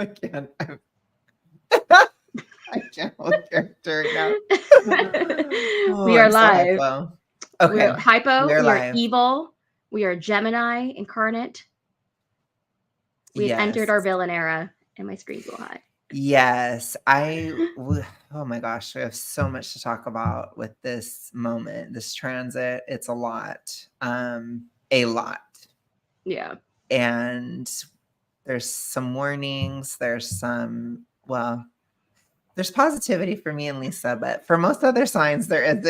I can't. I can't hold character right now. Oh, We are I'm so live. hypo. We are Okay, we hypo. are We are live. evil. We are Gemini incarnate. We have entered Yes. our villain era, and my screen's a little high. Yes. Oh my gosh, we have so much to talk about with this moment, this transit. It's a lot. A lot. Yeah. And there's some warnings, there's positivity for me and Lisa, but for most other signs there isn't.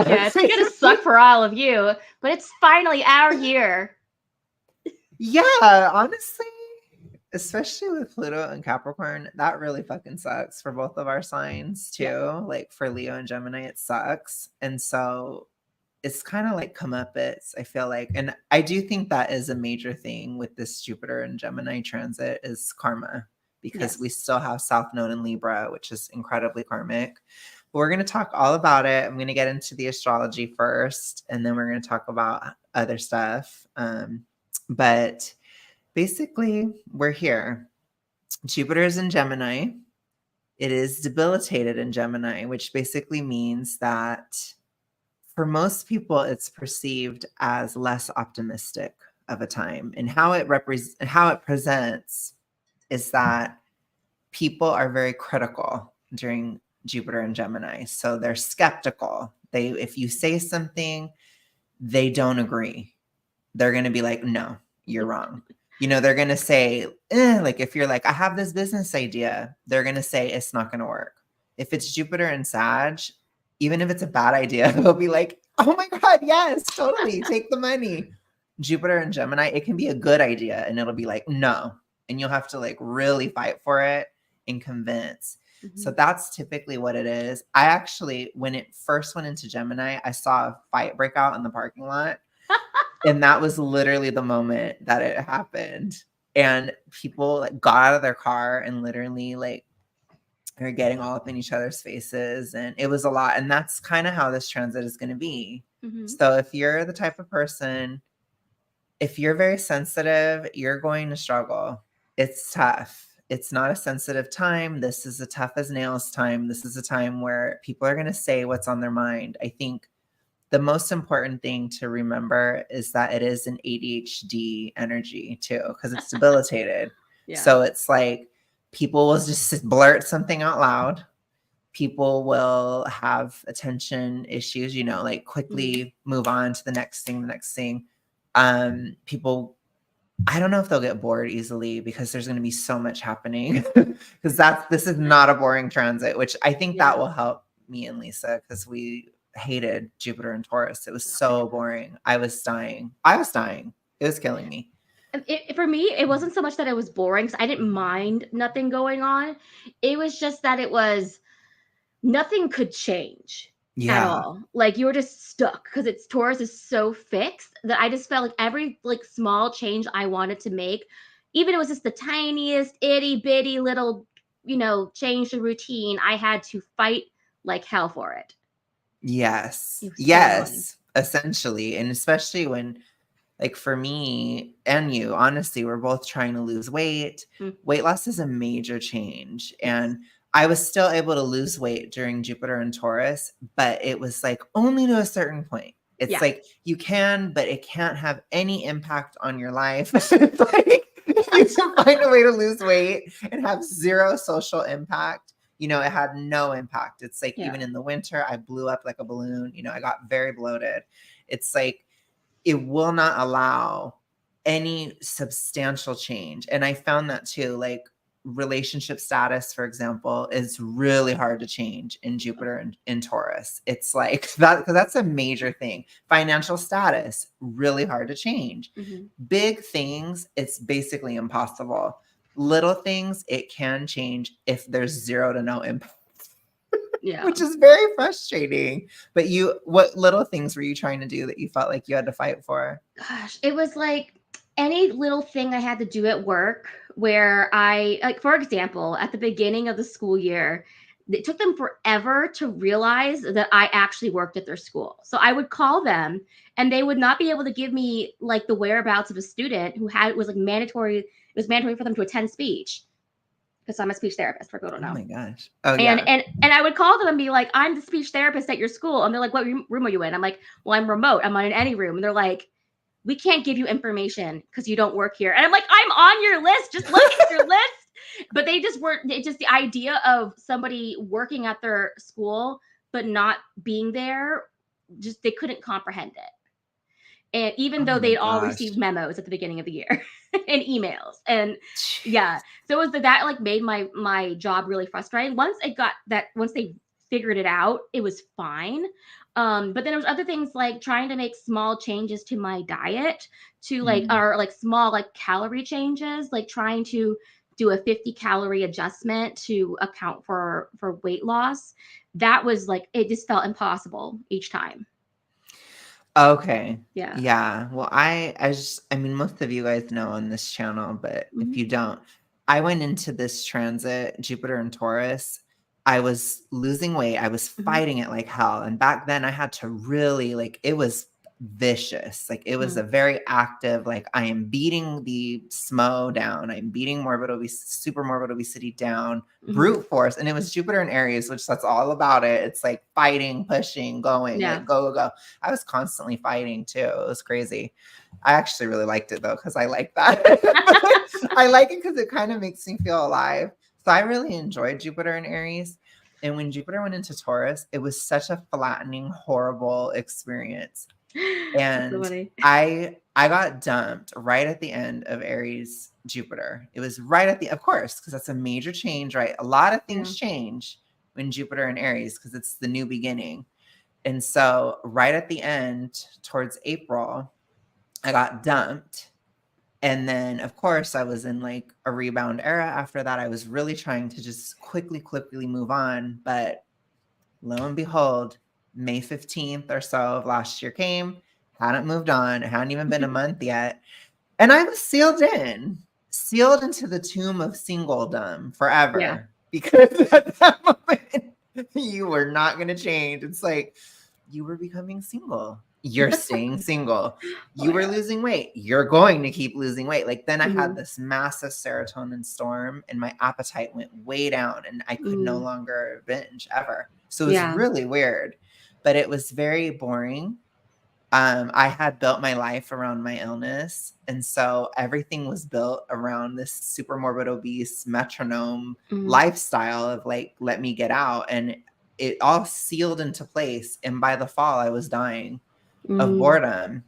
Yeah, it's gonna suck for all of you, but it's finally our year. Yeah, honestly, especially with Pluto and Capricorn, that really fucking sucks for both of our signs too. Yeah. Like for Leo and Gemini, it sucks. And so it's kind of like comeuppance, I feel like. And I do think that is a major thing with this Jupiter and Gemini transit is karma, because we Yes. still have South Node in Libra, which is incredibly karmic. But we're going to talk all about it. I'm going to get into the astrology first, and then we're going to talk about other stuff. But basically, we're here. Jupiter is in Gemini. It is debilitated in Gemini, which basically means that for most people, it's perceived as less optimistic of a time. And how it presents is that people are very critical during Jupiter and Gemini. So they're skeptical. If you say something, they don't agree. They're going to be like, no, you're wrong. They're going to say, like if you're like, I have this business idea, they're going to say it's not going to work. If it's Jupiter and Sag, even if it's a bad idea, they'll be like, oh my God, yes, totally, take the money. Jupiter and Gemini, it can be a good idea and it'll be like, no. And you'll have to like really fight for it and convince. Mm-hmm. So that's typically what it is. I actually, when it first went into Gemini, I saw a fight break out in the parking lot. And that was literally the moment that it happened. And people like got out of their car and literally like are getting all up in each other's faces. And it was a lot. And that's kind of how this transit is going to be. Mm-hmm. So if you're the type of person, if you're very sensitive, you're going to struggle. It's tough. It's not a sensitive time. This is a tough as nails time. This is a time where people are going to say what's on their mind. I think the most important thing to remember is that it is an ADHD energy too, because it's debilitated. Yeah. So it's like people will just blurt something out loud. People will have attention issues, like quickly move on to the next thing. People, I don't know if they'll get bored easily because there's going to be so much happening because this is not a boring transit, which I think that will help me and Lisa because we hated Jupiter and Taurus. It was so boring. I was dying. It was killing me. For me, it wasn't so much that it was boring because I didn't mind nothing going on. It was just that nothing could change at all. Like you were just stuck because Taurus is so fixed that I just felt like every like small change I wanted to make, even if it was just the tiniest itty bitty little, change the routine, I had to fight like hell for it. Yes. It was so Yes. Essentially. And especially when, like for me and you, honestly, we're both trying to lose weight. Weight loss is a major change. And I was still able to lose weight during Jupiter and Taurus, but it was like only to a certain point. It's like you can, but it can't have any impact on your life. It's like you can find a way to lose weight and have zero social impact. It had no impact. It's like even in the winter, I blew up like a balloon. I got very bloated. It's like it will not allow any substantial change. And I found that too, like relationship status, for example, is really hard to change in Jupiter and in Taurus. It's like that, because that's a major thing. Financial status, really hard to change. Big things, it's basically impossible. Little things, it can change if there's zero to no impact. Which is very frustrating. But what little things were you trying to do that you felt like you had to fight for? Gosh, it was like any little thing I had to do at work where for example, at the beginning of the school year, it took them forever to realize that I actually worked at their school. So I would call them and they would not be able to give me like the whereabouts of a student who was mandatory. It was mandatory for them to attend speech. because I'm a speech therapist for people who don't Oh know. my gosh. Oh And, yeah. and I would call them and be like, I'm the speech therapist at your school. And they're like, what room are you in? I'm like, well, I'm remote. I'm not in any room. And they're like, we can't give you information because you don't work here. And I'm like, I'm on your list. Just look at your list. But they just weren't, it just the idea of somebody working at their school, but not being there, just they couldn't comprehend it. And even Oh though my they'd all gosh. received memos at the beginning of the year and emails. And yeah. So it was that like made my job really frustrating. Once they figured it out, it was fine. But then there was other things like trying to make small changes to my diet to like, or like small like calorie changes, like trying to do a 50-calorie adjustment to account for weight loss. That was like, it just felt impossible each time. Okay. Yeah. Yeah. Well, I mean, most of you guys know on this channel, but if you don't, I went into this transit, Jupiter and Taurus. I was losing weight. I was fighting it like hell. And back then I had to really like, it was vicious. Like it was a very active, like I am beating the SMO down. I'm beating super morbid obesity down, brute force. And it was Jupiter and Aries, which that's all about it. It's like fighting, pushing, going, like go, go, go. I was constantly fighting too. It was crazy. I actually really liked it though, because I like that. I like it because it kind of makes me feel alive. So I really enjoyed Jupiter and Aries. And when Jupiter went into Taurus, it was such a flattening, horrible experience. And so I got dumped right at the end of Aries Jupiter. It was right at the, of course, because that's a major change, right? A lot of things change when Jupiter and Aries because it's the new beginning. And so right at the end, towards April, I got dumped. And then, of course, I was in like a rebound era after that. I was really trying to just quickly move on. But lo and behold, May 15th or so of last year came, hadn't moved on. It hadn't even been a month yet. And I was sealed into the tomb of singledom forever. Yeah. Because at that moment, you were not going to change. It's like you were becoming single. You're staying single. You were losing weight. You're going to keep losing weight. Like then I had this massive serotonin storm and my appetite went way down and I could no longer binge ever. So it was really weird, but it was very boring. I had built my life around my illness. And so everything was built around this super morbid obese metronome lifestyle of like, let me get out. And it all sealed into place. And by the fall, I was dying of boredom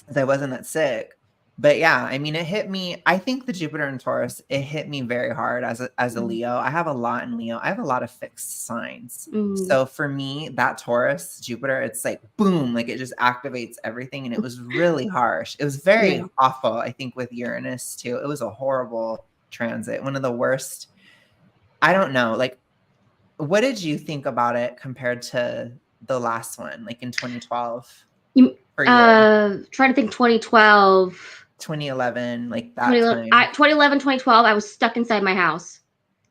because I wasn't that sick. But yeah, I mean, it hit me. I think the Jupiter and Taurus, it hit me very hard as a Leo. I have a lot in Leo. I have a lot of fixed signs. So for me, that Taurus, Jupiter, it's like boom, like it just activates everything. And it was really harsh. It was very awful, I think, with Uranus too. It was a horrible transit. One of the worst. I don't know. Like, what did you think about it compared to the last one, like in 2012? Trying to think 2012. 2011, like that time. 2011, 2012, I was stuck inside my house.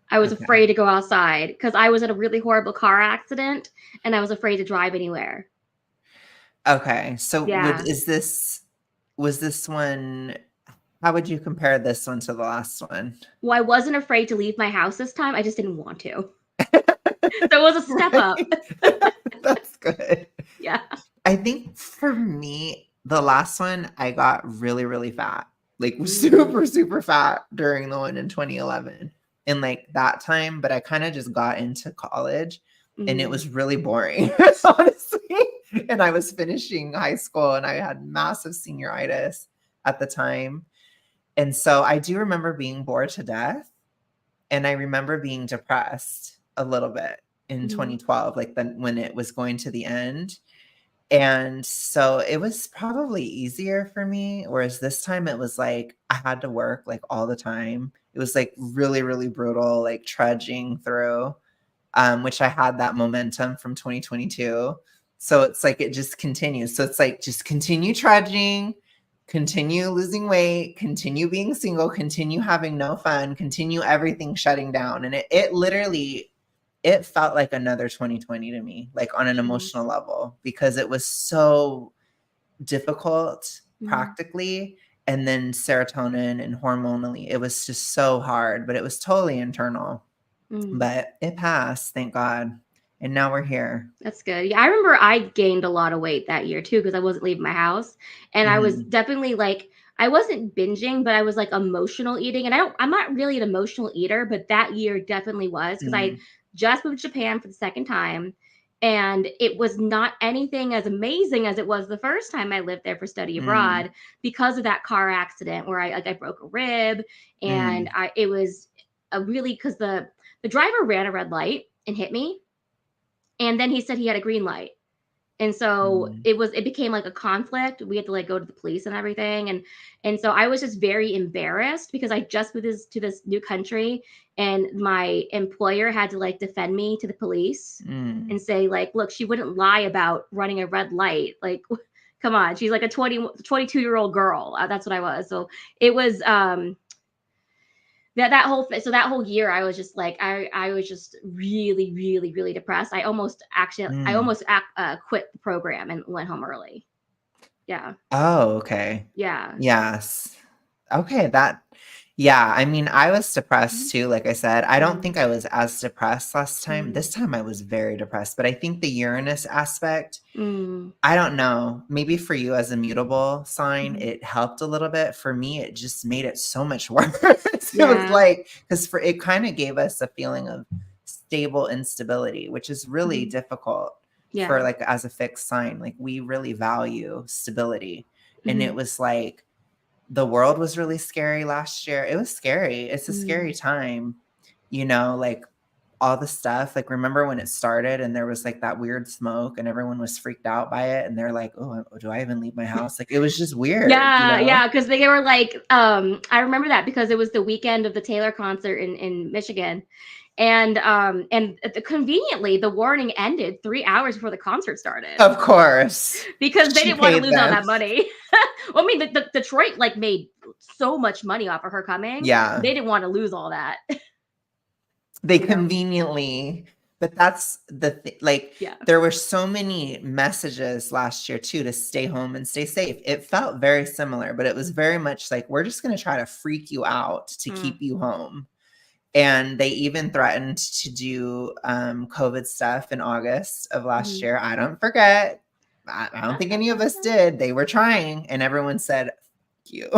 I was afraid to go outside because I was in a really horrible car accident and I was afraid to drive anywhere. Okay. So was this one, how would you compare this one to the last one? Well, I wasn't afraid to leave my house this time. I just didn't want to. So it was a step up. That's good. Yeah. I think for me, the last one, I got really, really fat, like super, super fat during the one in 2011 in like that time. But I kind of just got into college and it was really boring, honestly. And I was finishing high school and I had massive senioritis at the time. And so I do remember being bored to death. And I remember being depressed a little bit in 2012, like when it was going to the end. And so it was probably easier for me. Whereas this time it was like, I had to work like all the time. It was like really, really brutal, like trudging through, which I had that momentum from 2022. So it's like, it just continues. So it's like, just continue trudging, continue losing weight, continue being single, continue having no fun, continue everything shutting down. And it literally, it felt like another 2020 to me, like on an emotional level, because it was so difficult practically. and then serotonin and hormonally. It was just so hard, but it was totally internal. But it passed, thank God. And now we're here. That's good. Yeah, I remember I gained a lot of weight that year too because I wasn't leaving my house, and I was definitely like I wasn't binging, but I was like emotional eating, and I'm not really an emotional eater, but that year definitely was because I just moved to Japan for the second time, and it was not anything as amazing as it was the first time I lived there for study abroad because of that car accident where I broke a rib, and it was a really because the driver ran a red light and hit me. And then he said he had a green light. And so it became like a conflict. We had to like go to the police and everything. And so I was just very embarrassed because I just moved to this new country and my employer had to like defend me to the police and say like, look, she wouldn't lie about running a red light. Like, come on. She's like a 22-year-old girl. That's what I was. So it was, that whole year I was just like I was just really really really depressed. I almost quit the program and went home early. Yeah. Oh, okay. Yeah. Yes. Okay, I mean, I was depressed too, like I said. I don't think I was as depressed last time. This time I was very depressed, but I think the Uranus aspect, I don't know, maybe for you as a mutable sign, it helped a little bit. For me, it just made it so much worse. It was like, because it kind of gave us a feeling of stable instability, which is really difficult for like as a fixed sign. Like we really value stability. And it was like, the world was really scary last year. It was scary. It's a scary time, like all the stuff. Like, remember when it started and there was like that weird smoke and everyone was freaked out by it. And they're like, oh, do I even leave my house? Like, it was just weird. Yeah. Cause they were like, I remember that because it was the weekend of the Taylor concert in Michigan. And conveniently, the warning ended 3 hours before the concert started. Of course, because they didn't want to lose all that money. Well, I mean, the Detroit like made so much money off of her coming. Yeah, they didn't want to lose all that. They conveniently, but that's the thing. Like, there were so many messages last year too to stay home and stay safe. It felt very similar, but it was very much like we're just going to try to freak you out to keep you home. And they even threatened to do COVID stuff in August of last year. I don't forget. I don't think any of us did. They were trying, and everyone said, "F you."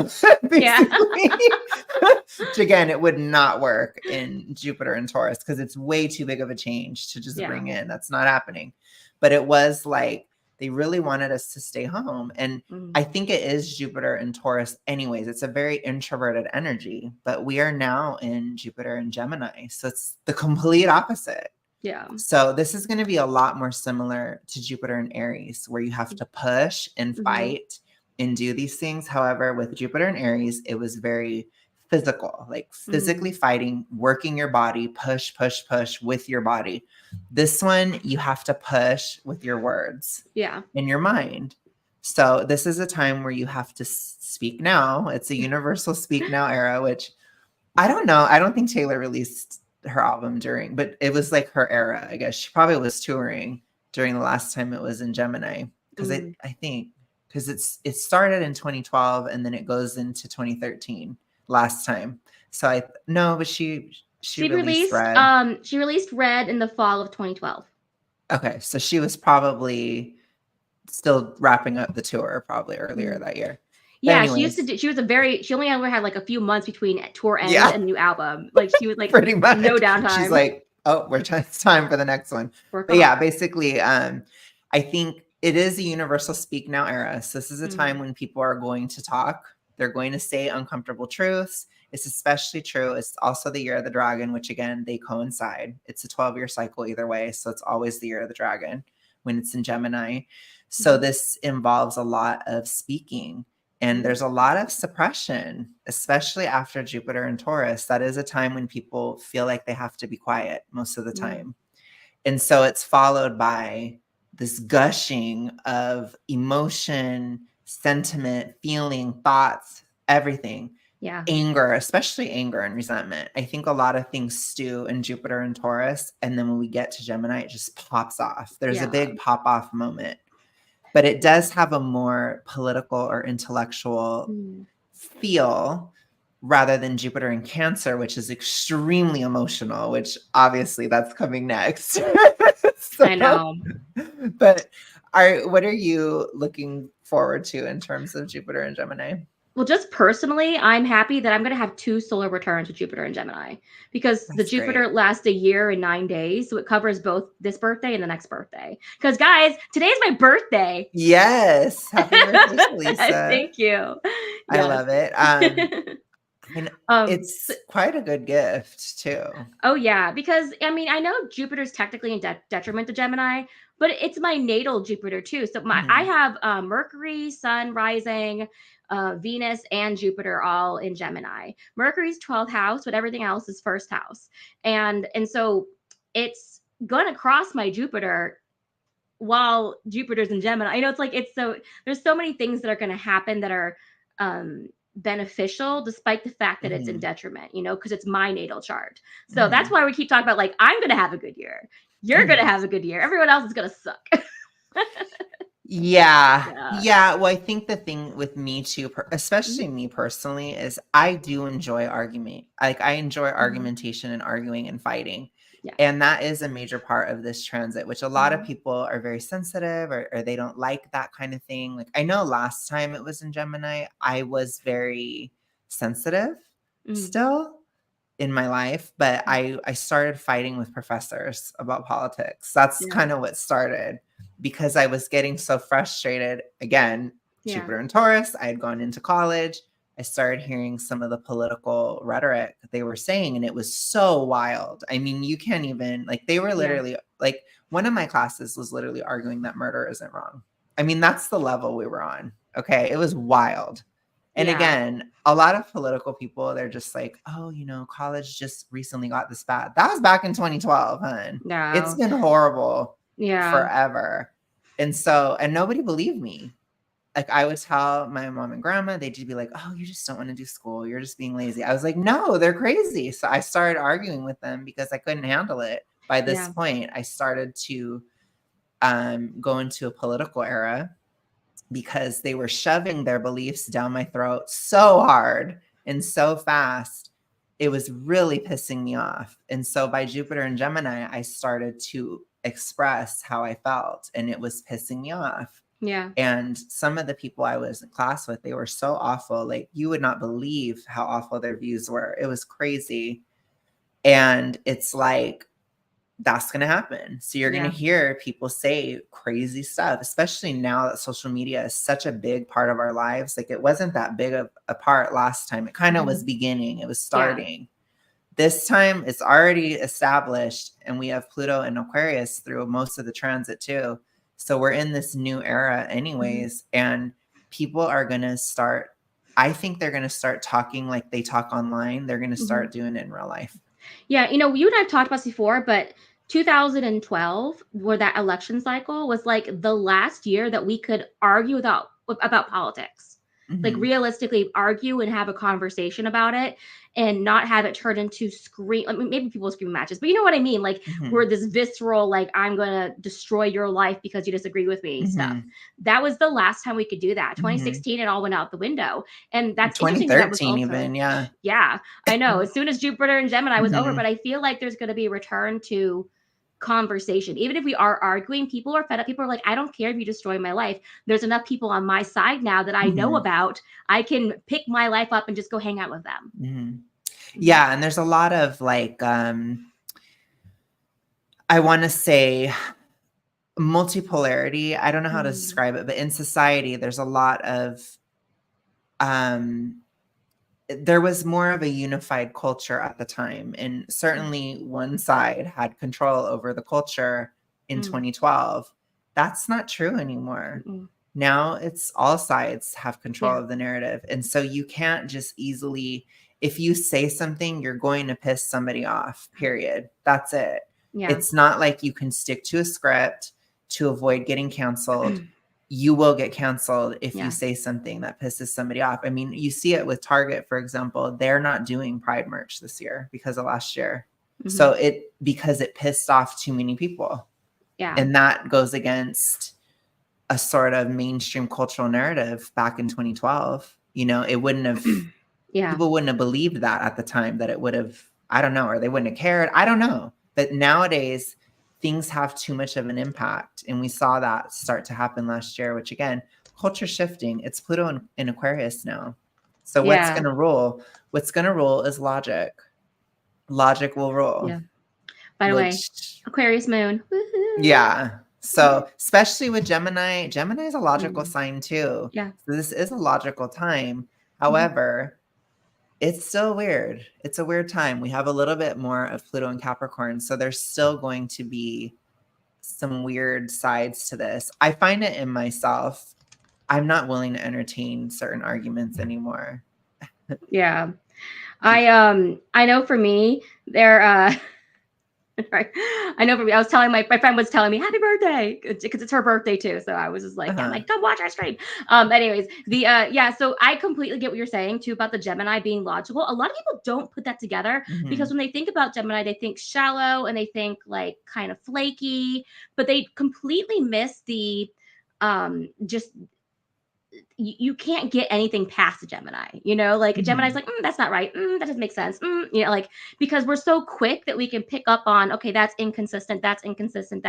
Which again, it would not work in Jupiter and Taurus because it's way too big of a change to just bring in. That's not happening. But it was like they really wanted us to stay home. And I think it is Jupiter and Taurus anyways. It's a very introverted energy, but we are now in Jupiter and Gemini. So it's the complete opposite. Yeah. So this is going to be a lot more similar to Jupiter and Aries, where you have to push and fight and do these things. However, with Jupiter and Aries, it was very physical, like physically fighting, working your body, push with your body. This one, you have to push with your words in your mind. So this is a time where you have to speak now. It's a universal speak now era, which I don't know. I don't think Taylor released her album but it was like her era, I guess. She probably was touring during the last time it was in Gemini. Because I think, because it started in 2012 and then it goes into 2013 last time. So but she released Red. She released Red in the fall of 2012. Okay, so she was probably still wrapping up the tour probably earlier that year. Yeah, she only ever had like a few months between tour end and new album. Like she was like pretty much no downtime. She's like, oh, it's time for the next one. But yeah, basically, I think it is a universal speak now era. So this is a time when people are going to talk. They're going to say uncomfortable truths. It's especially true. It's also the year of the dragon, which again, they coincide. It's a 12-year cycle either way. So it's always the year of the dragon when it's in Gemini. So this involves a lot of speaking. And there's a lot of suppression, especially after Jupiter and Taurus. That is a time when people feel like they have to be quiet most of the time. And so it's followed by this gushing of emotion, sentiment, feeling, thoughts, everything. Yeah. Anger, especially anger and resentment. I think a lot of things stew in Jupiter and Taurus. And then when we get to Gemini, it just pops off. There's a big pop off moment. But it does have a more political or intellectual feel, rather than Jupiter in Cancer, which is extremely emotional, which obviously that's coming next. I know. But what are you looking forward to in terms of Jupiter and Gemini? Well, just personally, I'm happy that I'm going to have 2 solar returns with Jupiter and Gemini, because the That's Jupiter great. lasts a year and 9 days, so it covers both this birthday and the next birthday. Because guys, today's my birthday. Yes. Happy birthday, Lisa. Thank you. I Yes. love it. And So, it's quite a good gift too. oh yeah, because I mean, I know Jupiter's technically in detriment to Gemini, but it's my natal Jupiter too. So I Mhm. have Mercury, Sun, rising, Venus, and Jupiter all in Gemini. Mercury's 12th house, but everything else is first house, and so it's gonna cross my Jupiter while Jupiter's in Gemini. It's so there's so many things that are gonna happen that are beneficial despite the fact that it's in Mhm. detriment, because it's my natal chart. So that's Mhm. why we keep talking about, like, I'm gonna have a good year. You're gonna Mhm. have a good year. Everyone else is gonna suck. Yeah. Yeah. Yeah. Well, I think the thing with me too, Mhm. especially me personally, is I do enjoy argument. Like I enjoy Mhm. argumentation and arguing and fighting. Yeah. And that is a major part of this transit, which a lot of Mhm. people are very sensitive or they don't like that kind of thing. Like I know last time it was in Gemini, I was very sensitive Mhm. still in my life, but Mhm. I started fighting with professors about politics. That's Yeah. kind of what started because I was getting so frustrated. Again, Yeah. Jupiter and Taurus, I had gone into college. I started hearing some of the political rhetoric that they were saying, and it was so wild. I mean, you can't even, like, they were Yeah. literally, like, one of my classes was literally arguing that murder isn't wrong. I mean, that's the level we were on. Okay. It was wild. And Yeah. again, a lot of political people, they're just like, oh, college just recently got this bad. That was back in 2012, hun. It's No. been horrible Yeah. forever. And nobody believed me. Like I would tell my mom and grandma, they'd just be like, oh, you just don't want to do school. You're just being lazy. I was like, no, they're crazy. So I started arguing with them because I couldn't handle it. By this Yeah. point, I started to go into a political era because they were shoving their beliefs down my throat so hard and so fast. It was really pissing me off. And so by Jupiter and Gemini, I started to express how I felt, and it was pissing me off. Yeah. And some of the people I was in class with, they were so awful. Like you would not believe how awful their views were. It was crazy. And it's like, that's going to happen. So you're going to Yeah. hear people say crazy stuff, especially now that social media is such a big part of our lives. Like it wasn't that big of a part last time. It kind of was Mhm. beginning, it was Yeah. starting. This time it's already established, and we have Pluto and Aquarius through most of the transit too. So we're in this new era Mhm. anyways, and people are going to start, I think they're going to start talking like they talk online. They're going to Mhm. start doing it in real life. Yeah, you and I've talked about this before, but 2012, where that election cycle was like the last year that we could argue about politics. Like Mhm. realistically argue and have a conversation about it and not have it turn into scream. I mean, maybe people scream matches, but you know what I mean? Like we're Mhm. this visceral, like I'm gonna destroy your life because you disagree with me stuff. Mhm. That was the last time we could do that. Mhm. 2016, it all went out the window. And that's interesting because that was 2013 also, even, yeah. yeah, I know. As soon as Jupiter and Gemini was over, but Mhm. I feel like there's going to be a return to conversation. Even if we are arguing, people are fed up. People are like, I don't care if you destroy my life. There's enough people on my side now that I know Mhm. about. I can pick my life up and just go hang out with them. Mhm. Mhm. Yeah, and there's a lot of like, I wanna say multipolarity. I don't know how to Mm. describe it, but in society, there's a lot of, um there was more of a unified culture at the time, and certainly one side had control over the culture in Mm. 2012. That's not true anymore. Mm. Now it's all sides have control Yeah. of the narrative, and so you can't just easily, if you say something, you're going to piss somebody off, period. That's it. Yeah. It's not like you can stick to a script to avoid getting canceled. You will get canceled if you Yeah. say something that pisses somebody off. I mean, you see it with Target, for example. They're not doing Pride merch this year because of last year. Mhm. So because it pissed off too many people. Yeah. And that goes against a sort of mainstream cultural narrative back in 2012. it wouldn't have, people wouldn't have believed that at the time, that it would have, I don't know, or they wouldn't have cared. I don't know. But nowadays, things have too much of an impact. And we saw that start to happen last year, which again, culture shifting. It's Pluto in Aquarius now. So what's going to rule? What's going to rule is logic. Logic will rule. Yeah. By the way, Aquarius moon. Woo-hoo. Yeah. So especially with Gemini is a logical sign too. Yeah. So this is a logical time. However, it's still weird. It's a weird time. We have a little bit more of Pluto and Capricorn. So there's still going to be some weird sides to this. I find it in myself. I'm not willing to entertain certain arguments anymore. Yeah. I know for me, there right. I know for me, I was telling my friend was telling me happy birthday because it's her birthday too. So I was just like, I'm like, come watch our stream. Anyways, so I completely get what you're saying too about the Gemini being logical. A lot of people don't put that together because when they think about Gemini, they think shallow and they think like kind of flaky, but they completely miss the just you can't get anything past a Gemini, like Gemini's like, that's not right. That doesn't make sense. Like, because we're so quick that we can pick up on, okay, that's inconsistent. That's inconsistent.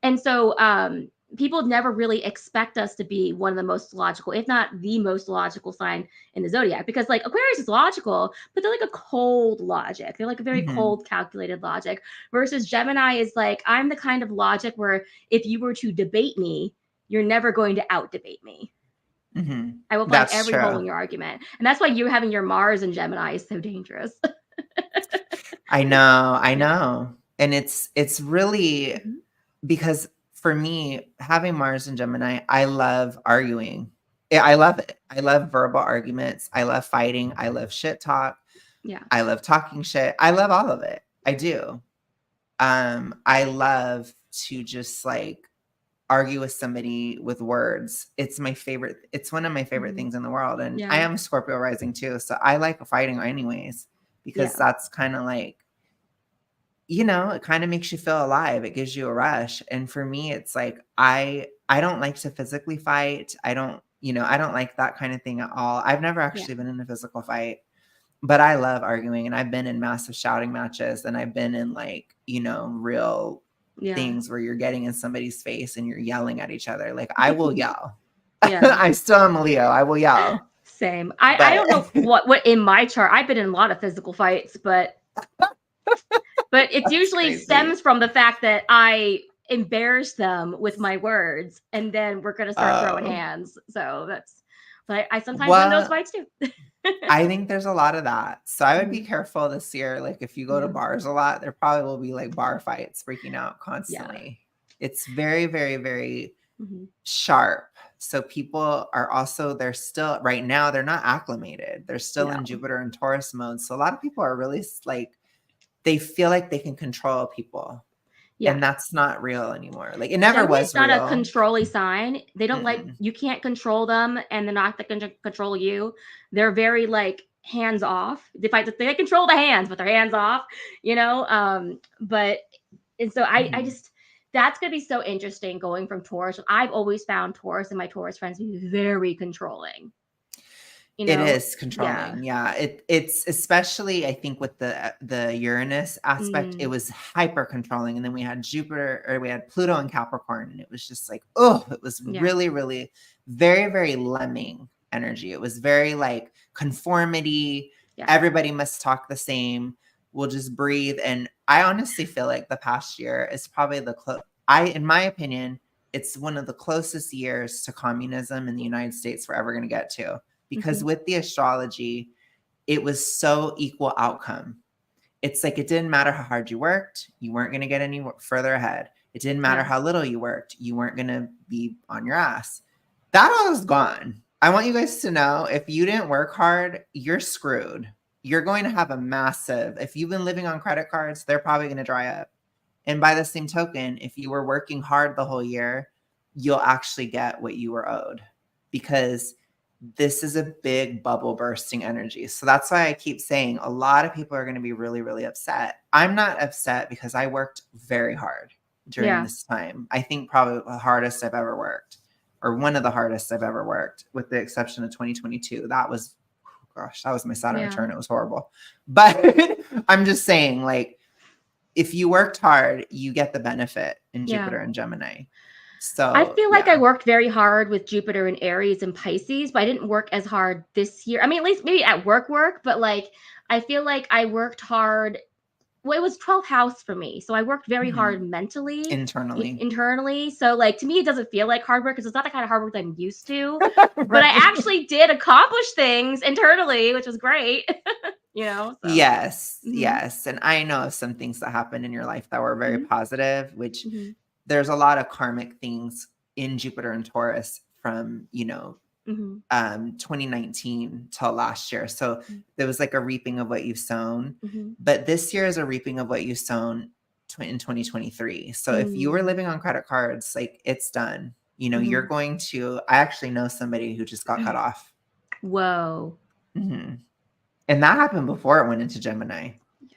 And so, people never really expect us to be one of the most logical, if not the most logical sign in the zodiac, because like Aquarius is logical, but they're like a cold logic. They're like a very cold, calculated logic versus Gemini is like, I'm the kind of logic where if you were to debate me, you're never going to out-debate me. I will find every hole in your argument. And that's why you having your Mars in Gemini is so dangerous. I know. And it's really because for me, having Mars in Gemini, I love arguing. I love it. I love verbal arguments. I love fighting. I love shit talk. Yeah. I love talking shit. I love all of it. I do. I love to just like argue with somebody with words. It's my favorite. It's one of my favorite things in the world. And I am a Scorpio rising too. So I like fighting anyways, because that's kind of like, it kind of makes you feel alive. It gives you a rush. And for me, it's like, I don't like to physically fight. I don't like that kind of thing at all. I've never actually been in a physical fight, but I love arguing, and I've been in massive shouting matches, and I've been in like, real things where you're getting in somebody's face and you're yelling at each other. Like I will yell. I still am a Leo. I will yell. Same. I don't know what in my chart. I've been in a lot of physical fights, but it usually stems from the fact that I embarrass them with my words, and then we're gonna start throwing hands. So but I sometimes win those fights too. I think there's a lot of that. So I would be careful this year. Like if you go to bars a lot, there probably will be like bar fights breaking out constantly. It's very, very, very sharp. So people are also, they're still right now, they're not acclimated. They're still in Jupiter and Taurus mode. So a lot of people are really like, they feel like they can control people. Yeah. And that's not real anymore. Like it never was real. It's not a control-y sign. They don't like, you can't control them, and they're not going to control you. They're very like hands off. They control the hands, but they're hands off, and so I just, that's going to be so interesting going from Taurus. I've always found Taurus and my Taurus friends to be very controlling. It is controlling. Yeah. It's especially, I think with the Uranus aspect, it was hyper controlling. And then we had we had Pluto and Capricorn, and it was just like, it was really, really very, very lemming energy. It was very like conformity. Yeah. Everybody must talk the same. We'll just breathe. And I honestly feel like the past year is probably in my opinion, it's one of the closest years to communism in the United States we're ever going to get to. Because with the astrology, it was so equal outcome. It's like, it didn't matter how hard you worked. You weren't going to get any further ahead. It didn't matter how little you worked. You weren't going to be on your ass. That all is gone. I want you guys to know, if you didn't work hard, you're screwed. You're going to have if you've been living on credit cards, they're probably going to dry up. And by the same token, if you were working hard the whole year, you'll actually get what you were owed, because this is a big bubble bursting energy. So that's why I keep saying a lot of people are going to be really, really upset. I'm not upset because I worked very hard during this time. I think probably the hardest I've ever worked, or one of the hardest I've ever worked, with the exception of 2022. That was, gosh, that was my Saturn return. It was horrible. But I'm just saying, like, if you worked hard, you get the benefit in Jupiter and Gemini. So I feel like I worked very hard with Jupiter in Aries and Pisces, but I didn't work as hard this year. I mean, at least maybe at work, but like, I feel like I worked hard. Well, it was 12th house for me. So I worked very hard mentally. Internally. So like, to me, it doesn't feel like hard work because it's not the kind of hard work that I'm used to. Right. But I actually did accomplish things internally, which was great. You know? So. Yes. Yes. And I know of some things that happened in your life that were very positive, which there's a lot of karmic things in Jupiter and Taurus from, 2019 till last year. So there was like a reaping of what you've sown, but this year is a reaping of what you've sown in 2023. So if you were living on credit cards, like, it's done. You're going to, I actually know somebody who just got cut off. Whoa. And that happened before it went into Gemini.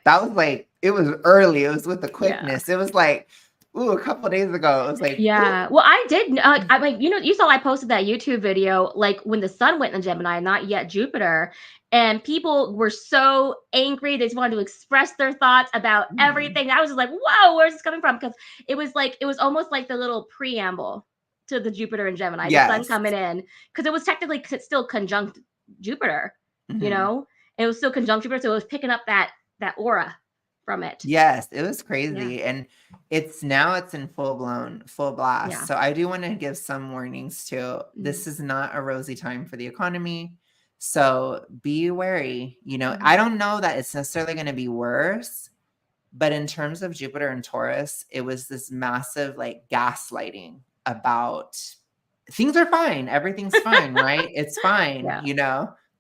That was like, it was early. It was with the quickness. It was like, ooh, a couple of days ago, it was like, yeah. Well, I did. I like, you saw I posted that YouTube video like when the sun went in Gemini, not yet Jupiter, and people were so angry. They just wanted to express their thoughts about everything. I was just like, whoa, where's this coming from? Because it was almost like the little preamble to the Jupiter and Gemini, the sun coming in, because it was technically still conjunct Jupiter. It was still conjunct Jupiter, so it was picking up that aura from it. Yes, it was crazy. And it's in full blast. Yeah. So I do want to give some warnings too. This is not a rosy time for the economy. So be wary. I don't know that it's necessarily going to be worse, but in terms of Jupiter and Taurus, it was this massive like gaslighting about things are fine. Everything's fine, right? It's fine.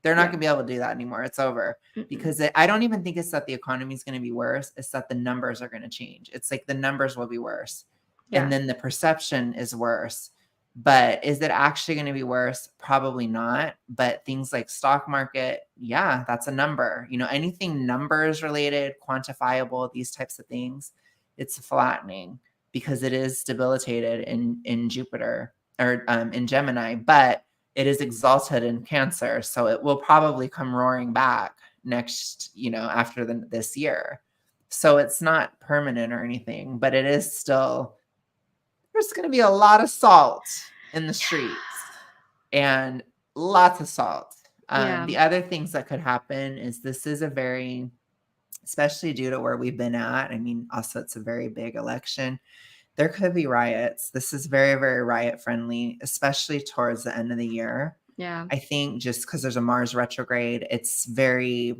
They're not going to be able to do that anymore. It's over. Because I don't even think it's that the economy is going to be worse. It's that the numbers are going to change. It's like the numbers will be worse. And then the perception is worse. But is it actually going to be worse? Probably not. But things like stock market, that's a number. Anything numbers related, quantifiable, these types of things, it's flattening because it is debilitated in Jupiter or in Gemini. But it is exalted in Cancer, so it will probably come roaring back next, after this year. So it's not permanent or anything, but it is still, there's going to be a lot of salt in the streets and lots of salt. The other things that could happen is this is a very, especially due to where we've been at. I mean, also it's a very big election. There could be riots. This is very, very riot friendly, especially towards the end of the year. Yeah. I think just because there's a Mars retrograde, it's very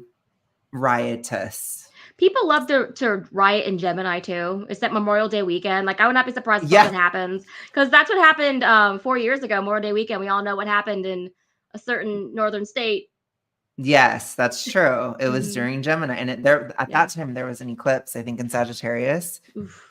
riotous. People love to riot in Gemini too. It's that Memorial Day weekend. Like, I would not be surprised if something happens, because that's what happened 4 years ago, Memorial Day weekend. We all know what happened in a certain northern state. Yes, that's true. It was during Gemini, and at that time there was an eclipse, I think, in Sagittarius,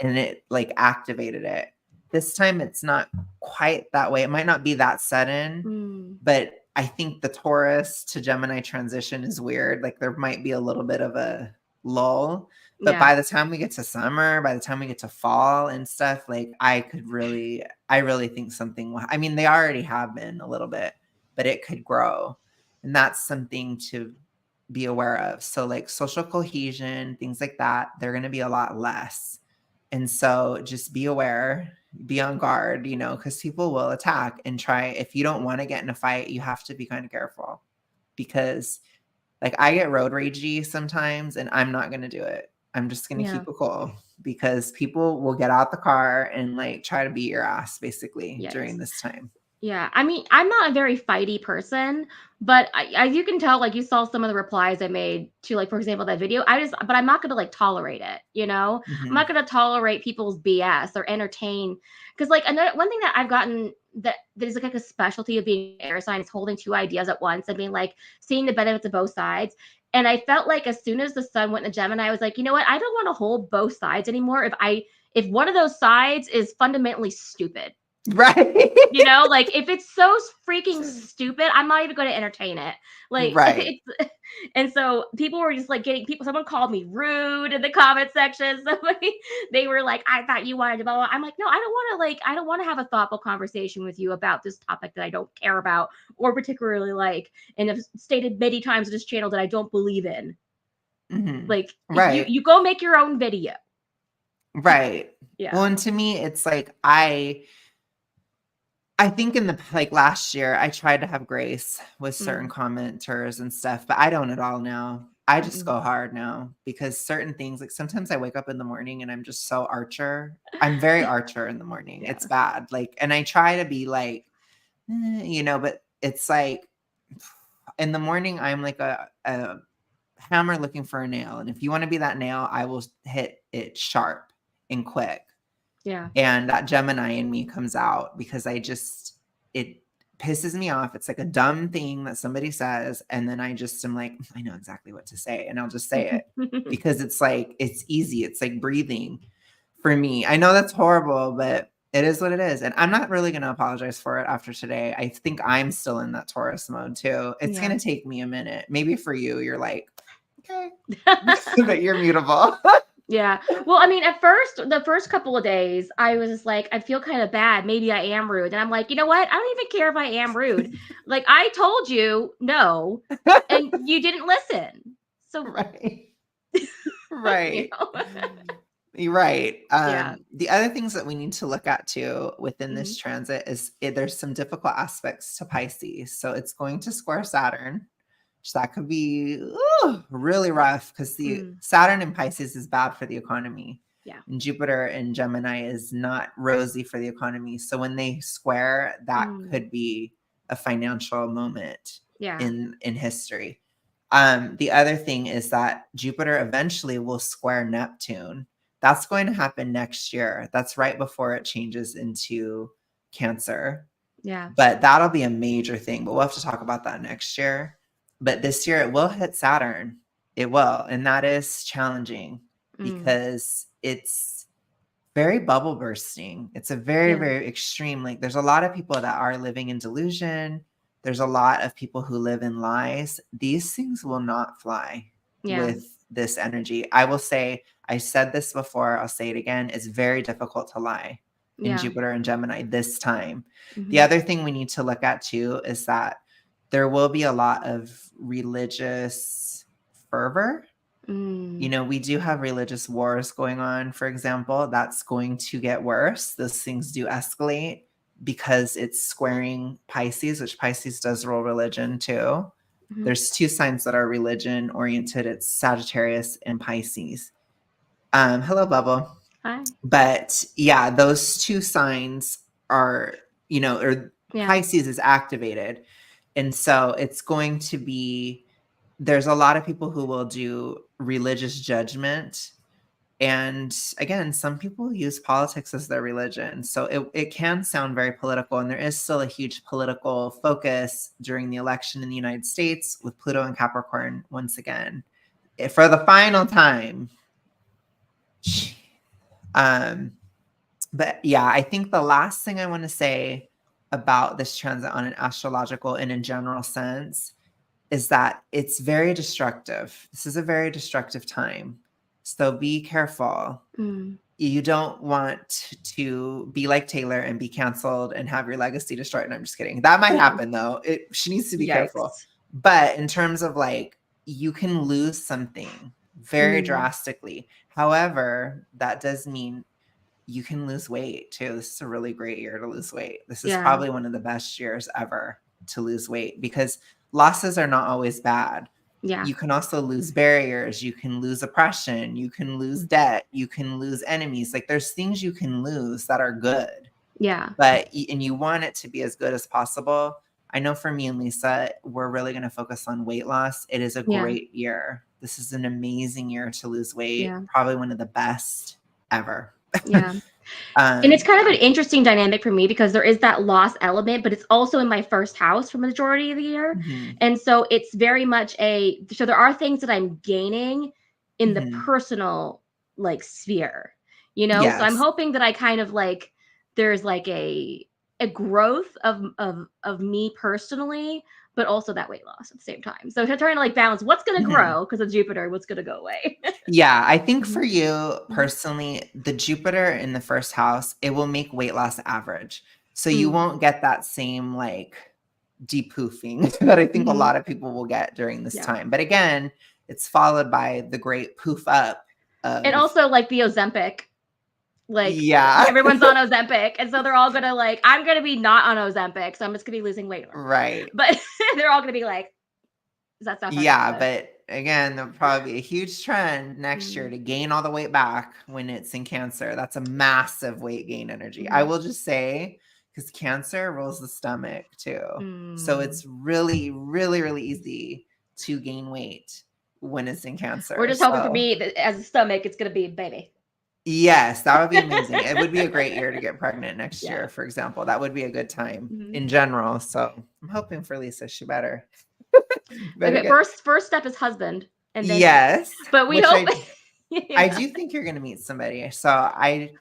and it like activated it. This time it's not quite that way. It might not be that sudden, but I think the Taurus to Gemini transition is weird. Like, there might be a little bit of a lull, but by the time we get to summer, by the time we get to fall and stuff, like, I really think something will, I mean, they already have been a little bit, but it could grow. And that's something to be aware of. So like social cohesion, things like that, they're going to be a lot less. And so just be aware, be on guard, because people will attack and try. If you don't want to get in a fight, you have to be kind of careful, because like I get road ragey sometimes and I'm not going to do it. I'm just going to keep it cool, because people will get out the car and like try to beat your ass basically during this time. Yeah. I mean, I'm not a very fighty person, but as you can tell, like, you saw some of the replies I made to, like, for example, that video. But I'm not going to like tolerate it. I'm not going to tolerate people's BS or entertain. Because like one thing that I've gotten that is like a specialty of being an air sign is holding two ideas at once and being like, seeing the benefits of both sides. And I felt like as soon as the sun went to Gemini, I was like, you know what? I don't want to hold both sides anymore. If one of those sides is fundamentally stupid. Right. Like, if it's so freaking stupid, I'm not even going to entertain it. Like, And so people were just like someone called me rude in the comment section. Somebody, they were like, I thought you wanted to blah, blah. I'm like, no, I don't want to have a thoughtful conversation with you about this topic that I don't care about or particularly like, and have stated many times on this channel that I don't believe in. Like, Right. you go make your own video. Right. Yeah. Well, and to me, it's like, I think in the like last year, I tried to have grace with certain commenters and stuff, but I don't at all now. I just go hard now because certain things, like sometimes I wake up in the morning and I'm just so Archer. I'm very Archer in the morning. Yeah. It's bad. Like, and I try to be like, you know, but it's like in the morning, I'm like a hammer looking for a nail. And if you want to be that nail, I will hit it sharp and quick. Yeah. And that Gemini in me comes out because it pisses me off. It's like a dumb thing that somebody says. And then I just am like, I know exactly what to say. And I'll just say it because it's like, it's easy. It's like breathing for me. I know that's horrible, but it is what it is. And I'm not really going to apologize for it after today. I think I'm still in that Taurus mode too. It's going to take me a minute. Maybe for you, you're like, okay, but you're mutable. Yeah. Well, I mean, the first couple of days, I was just like, I feel kind of bad. Maybe I am rude. And I'm like, you know what? I don't even care if I am rude. Like, I told you no, and you didn't listen. So, right. Right. You know? You're right. Yeah. The other things that we need to look at too within this transit is there's some difficult aspects to Pisces. So it's going to square Saturn. So that could be really rough because the Saturn in Pisces is bad for the economy. Yeah. And Jupiter in Gemini is not rosy for the economy. So when they square, that could be a financial moment in history. The other thing is that Jupiter eventually will square Neptune. That's going to happen next year. That's right before it changes into Cancer. Yeah. But that'll be a major thing. But we'll have to talk about that next year. But this year it will hit Saturn. It will. And that is challenging because it's very bubble bursting. It's a very, very extreme. Like there's a lot of people that are living in delusion. There's a lot of people who live in lies. These things will not fly with this energy. I will say, I said this before, I'll say it again. It's very difficult to lie in Jupiter and Gemini this time. The other thing we need to look at too is that there will be a lot of religious fervor. You know, we do have religious wars going on, for example. That's going to get worse. Those things do escalate because it's squaring Pisces, which Pisces does rule religion too. There's two signs that are religion oriented. It's Sagittarius and Pisces. Hello, Bubble. Hi. But yeah, those two signs are, you know, Pisces is activated. And so it's going to be, there's a lot of people who will do religious judgment. And again, some people use politics as their religion. So it can sound very political. And there is still a huge political focus during the election in the United States with Pluto and Capricorn once again. For the final time. But yeah, I think the last thing I want to say about this transit on an astrological and in general sense is that it's very destructive. This is a very destructive time. So be careful. You don't want to be like Taylor and be canceled and have your legacy destroyed. And I'm just kidding. That might happen though. She needs to be careful. But in terms of like, you can lose something very drastically. However, that does mean you can lose weight too. This is a really great year to lose weight. This is probably one of the best years ever to lose weight because losses are not always bad. Yeah. You can also lose barriers. You can lose oppression. You can lose debt. You can lose enemies. Like there's things you can lose that are good. Yeah. And you want it to be as good as possible. I know for me and Lisa, we're really going to focus on weight loss. It is a great year. This is an amazing year to lose weight. Yeah. Probably one of the best ever. Yeah. And it's kind of an interesting dynamic for me because there is that loss element, but it's also in my first house for the majority of the year. And so it's very much so there are things that I'm gaining in the personal like sphere, you know? So I'm hoping that I kind of like, there's like a growth of me personally, but also that weight loss at the same time. So trying to like balance what's going to grow because of Jupiter, what's going to go away. Yeah, I think for you personally, the Jupiter in the first house, it will make weight loss average. So you won't get that same like depoofing that I think a lot of people will get during this time. But again, it's followed by the great poof up. And also like the Ozempic. Like everyone's on Ozempic. And so they're all going to like, I'm going to be not on Ozempic. So I'm just going to be losing weight. Right. But they're all going to be like, is that stuff? Yeah, but again, there'll probably be a huge trend next year to gain all the weight back when it's in Cancer. That's a massive weight gain energy. I will just say, because Cancer rolls the stomach too. So it's really, really, really easy to gain weight when it's in Cancer. We're just hoping for me that as a stomach, it's going to be a baby. Yes, that would be amazing. It would be a great year to get pregnant next year, for example. That would be a good time in general. So I'm hoping for Lisa. She better. Okay, first step is husband. And then, yes. But we hope. I do think you're going to meet somebody. So I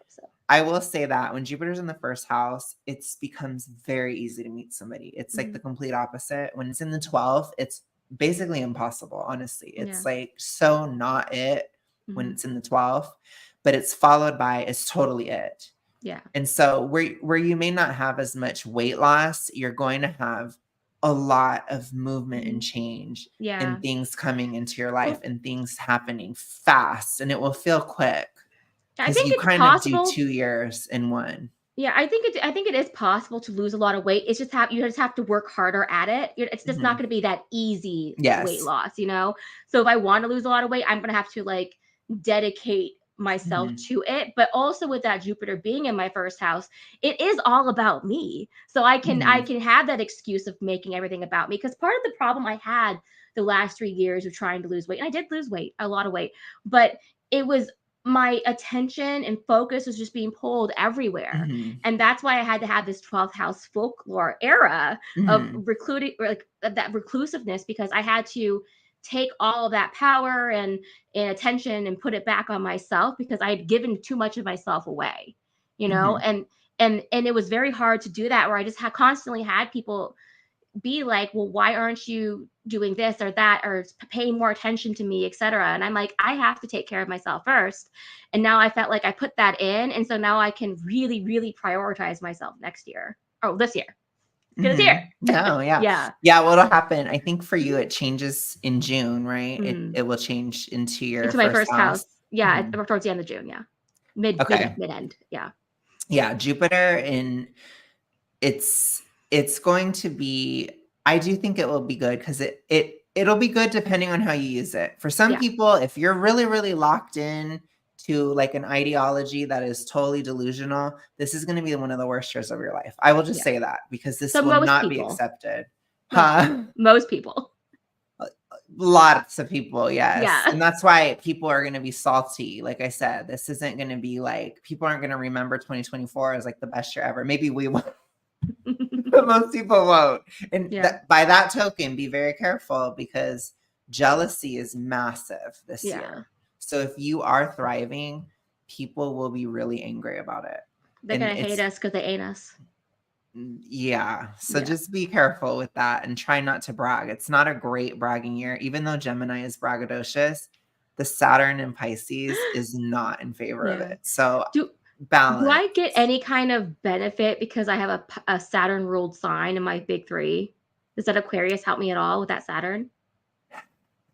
will say that when Jupiter's in the first house, it becomes very easy to meet somebody. It's like the complete opposite. When it's in the 12th, it's basically impossible, honestly. It's like so not it when it's in the 12th, but it's followed by it's totally it. Yeah. And so where you may not have as much weight loss, you're going to have a lot of movement and change and things coming into your life and things happening fast, and it will feel quick. I think you kind of do 2 years in one. Yeah, I think it is possible to lose a lot of weight. It's just you just have to work harder at it. It's just not going to be that easy weight loss, you know? So if I want to lose a lot of weight, I'm going to have to like dedicate myself to it. But also with that Jupiter being in my first house, it is all about me. So I can have that excuse of making everything about me, because part of the problem I had the last 3 years of trying to lose weight, and I did lose weight, a lot of weight, but it was my attention and focus was just being pulled everywhere. And that's why I had to have this 12th house folklore era of recluding, or like that reclusiveness, because I had to take all of that power and attention and put it back on myself, because I had given too much of myself away, you know? And it was very hard to do that, where I just constantly had people be like, well, why aren't you doing this or that, or paying more attention to me, etc. And I'm like, I have to take care of myself first. And now I felt like I put that in. And so now I can really, really prioritize myself next year. Oh, this year. This year. No, yeah. Yeah, what'll happen, I think for you, it changes in June, right? It will change into my first house. Yeah, towards the end of June. Yeah. Mid end. Yeah. Yeah, Jupiter it's going to be, I do think it will be good, because it'll be good depending on how you use it. For some people, if you're really, really locked in to like an ideology that is totally delusional, this is going to be one of the worst years of your life. I will just say that, because this will not be accepted. Most people. Lots of people, yes. Yeah. And that's why people are going to be salty. Like I said, this isn't going to be like, people aren't going to remember 2024 as like the best year ever. Maybe we will. But most people won't. And by that token, be very careful, because jealousy is massive this year. So if you are thriving, people will be really angry about it. They're going to hate us because they ain't us. Yeah. So just be careful with that and try not to brag. It's not a great bragging year. Even though Gemini is braggadocious, the Saturn in Pisces is not in favor of it. So balance. Do I get any kind of benefit because I have a Saturn ruled sign in my big 3? Does that Aquarius help me at all with that Saturn?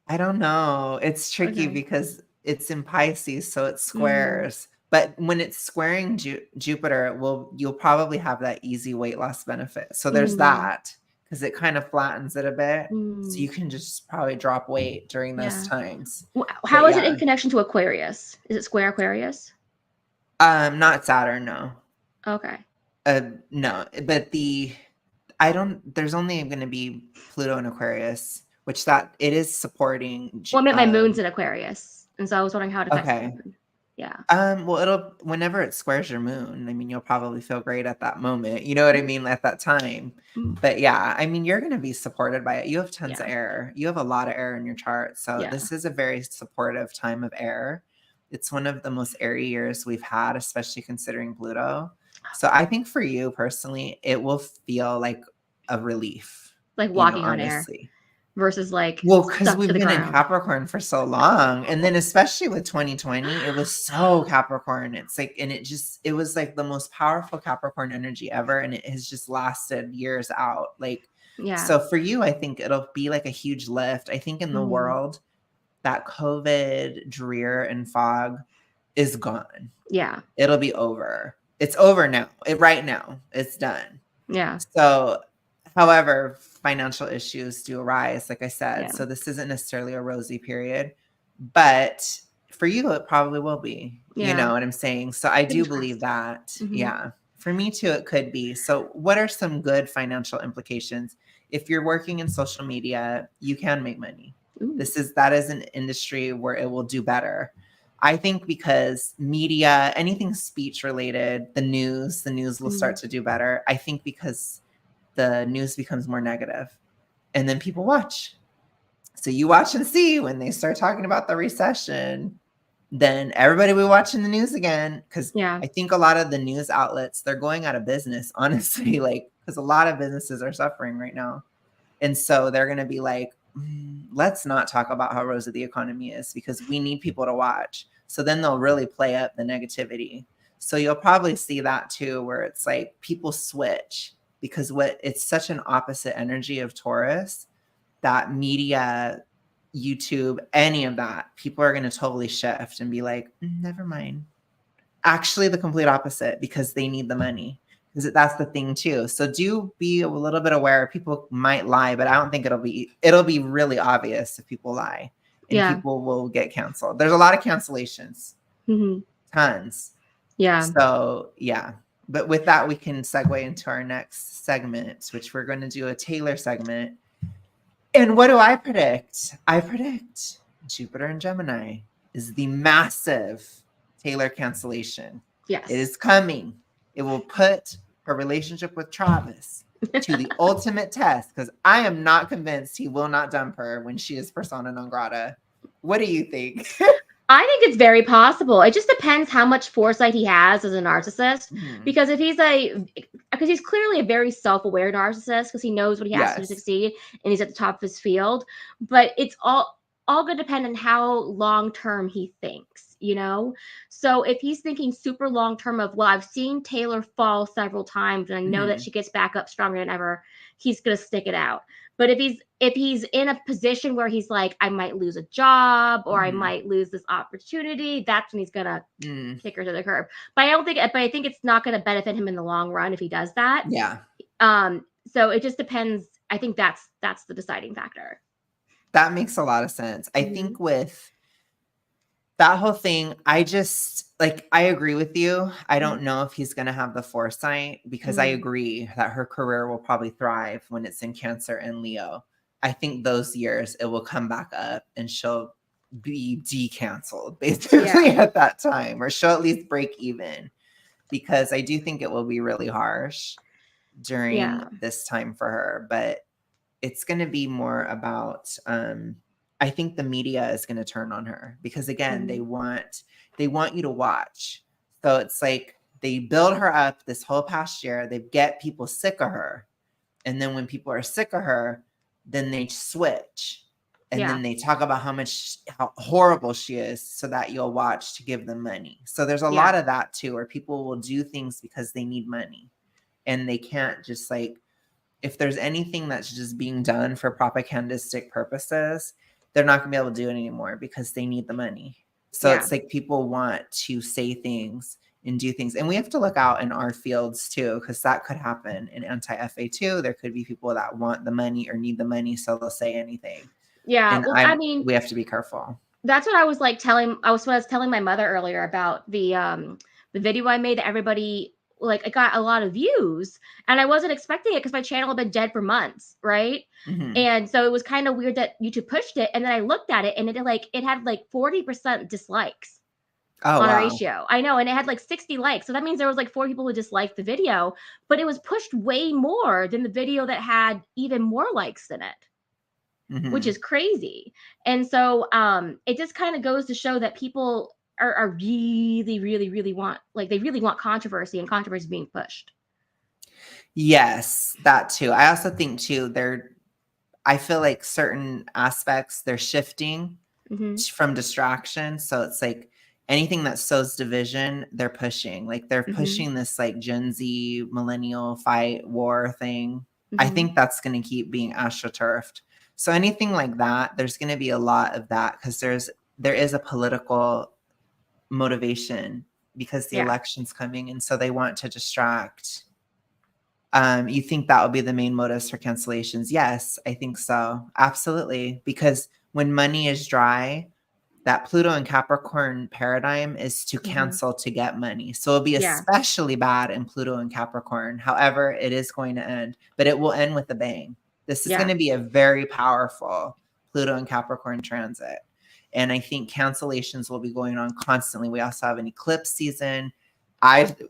I don't know. It's tricky because it's in Pisces, so it squares. But when it's squaring Jupiter, you'll probably have that easy weight loss benefit. So there's that, because it kind of flattens it a bit. So you can just probably drop weight during those times. How is it in connection to Aquarius? Is it square Aquarius? Not Saturn, no. Okay. No, but there's only going to be Pluto in Aquarius, which it is supporting. Well, I meant my moon's in Aquarius, and so I was wondering how it affects the moon. Yeah. Well, whenever it squares your moon, I mean, you'll probably feel great at that moment. You know what I mean? At that time. But yeah, I mean, you're going to be supported by it. You have tons of air. You have a lot of air in your chart. So this is a very supportive time of air. It's one of the most airy years we've had, especially considering Pluto. So I think for you personally, it will feel like a relief. like you know, walking on air honestly. versus like Well, because stuck to we've the been in ground. Capricorn for so long. And then especially with 2020, it was so Capricorn. It's like, and it was like the most powerful Capricorn energy ever. And it has just lasted years out. Like, Yeah. so for you, I think it'll be like a huge lift. I think in the world, that COVID drear and fog is gone. Yeah. It'll be over. It's over now. Right now, it's done. Yeah. So, however, financial issues do arise, like I said. Yeah. So this isn't necessarily a rosy period, but for you, it probably will be. You Yeah. know what I'm saying? So I do Fingers believe crossed. that. Yeah. For me too, it could be. So what are some good financial implications? If you're working in social media, you can make money. Ooh. That is an industry where it will do better. I think because media, anything speech related, the news will start to do better. I think because the news becomes more negative and then people watch. So you watch and see when they start talking about the recession, then everybody will be watching the news again. Cause I think a lot of the news outlets, they're going out of business, honestly, like, cause a lot of businesses are suffering right now. And so they're going to be like, let's not talk about how rosy the economy is because we need people to watch. So then they'll really play up the negativity. So you'll probably see that too, where it's like people switch because it's such an opposite energy of Taurus that media, YouTube, any of that, people are going to totally shift and be like, never mind. Actually, the complete opposite because they need the money. Because that's the thing too. So do be a little bit aware. People might lie, but I don't think it'll be really obvious if people lie and people will get canceled. There's a lot of cancellations, tons. Yeah. So yeah, but with that, we can segue into our next segment, which we're going to do a Taylor segment. And what do I predict? I predict Jupiter and Gemini is the massive Taylor cancellation. Yes. It is coming. It will put her relationship with Travis to the ultimate test because I am not convinced he will not dump her when she is persona non grata. What do you think? I think it's very possible. It just depends how much foresight he has as a narcissist. Because if because he's clearly a very self-aware narcissist because he knows what he has to do to succeed and he's at the top of his field. But it's all going to depend on how long-term he thinks, you know? So if he's thinking super long-term of, well, I've seen Taylor fall several times and I know that she gets back up stronger than ever, he's going to stick it out. But if he's in a position where he's like, I might lose a job or I might lose this opportunity, that's when he's gonna kick her to the curb. But I think it's not gonna benefit him in the long run if he does that. Yeah. So it just depends. I think that's the deciding factor. That makes a lot of sense. I think with that whole thing, I agree with you. I don't know if he's going to have the foresight because I agree that her career will probably thrive when it's in Cancer and Leo. I think those years it will come back up and she'll be de-canceled basically at that time, or she'll at least break even because I do think it will be really harsh during this time for her. But it's going to be more about, I think the media is going to turn on her because again, they want you to watch. So it's like they build her up this whole past year. They get people sick of her. And then when people are sick of her, then they switch. And then they talk about how horrible she is so that you'll watch to give them money. So there's a lot of that too, where people will do things because they need money and they can't just like, if there's anything that's just being done for propagandistic purposes, they're not gonna be able to do it anymore because they need the money. So it's like people want to say things and do things. And we have to look out in our fields too, because that could happen in anti-FA too. There could be people that want the money or need the money, so they'll say anything. Yeah. And well, I mean, we have to be careful. That's what I was like I was telling my mother earlier about the video I made that everybody, like, it got a lot of views and I wasn't expecting it because my channel had been dead for months, right? And so it was kind of weird that YouTube pushed it, and then I looked at it and it had like 40% dislikes on a ratio. I know, and it had like 60 likes. So that means there was like 4 people who disliked the video, but it was pushed way more than the video that had even more likes than it. Which is crazy. And so it just kind of goes to show that people are really, really, really want controversy, and controversy being pushed. Yes, that too. I also think too, I feel like certain aspects they're shifting from distraction. So it's like anything that sows division, they're pushing. Like they're pushing this like Gen Z millennial fight war thing. I think that's going to keep being astroturfed. So anything like that, there's going to be a lot of that because there is a political motivation because the election's coming, and so they want to distract. You think that would be the main motives for cancellations? Yes, I think so. Absolutely. Because when money is dry, that Pluto and Capricorn paradigm is to cancel to get money. So it'll be especially bad in Pluto and Capricorn. However, it is going to end, but it will end with a bang. This is going to be a very powerful Pluto and Capricorn transit. And I think cancellations will be going on constantly. We also have an eclipse season.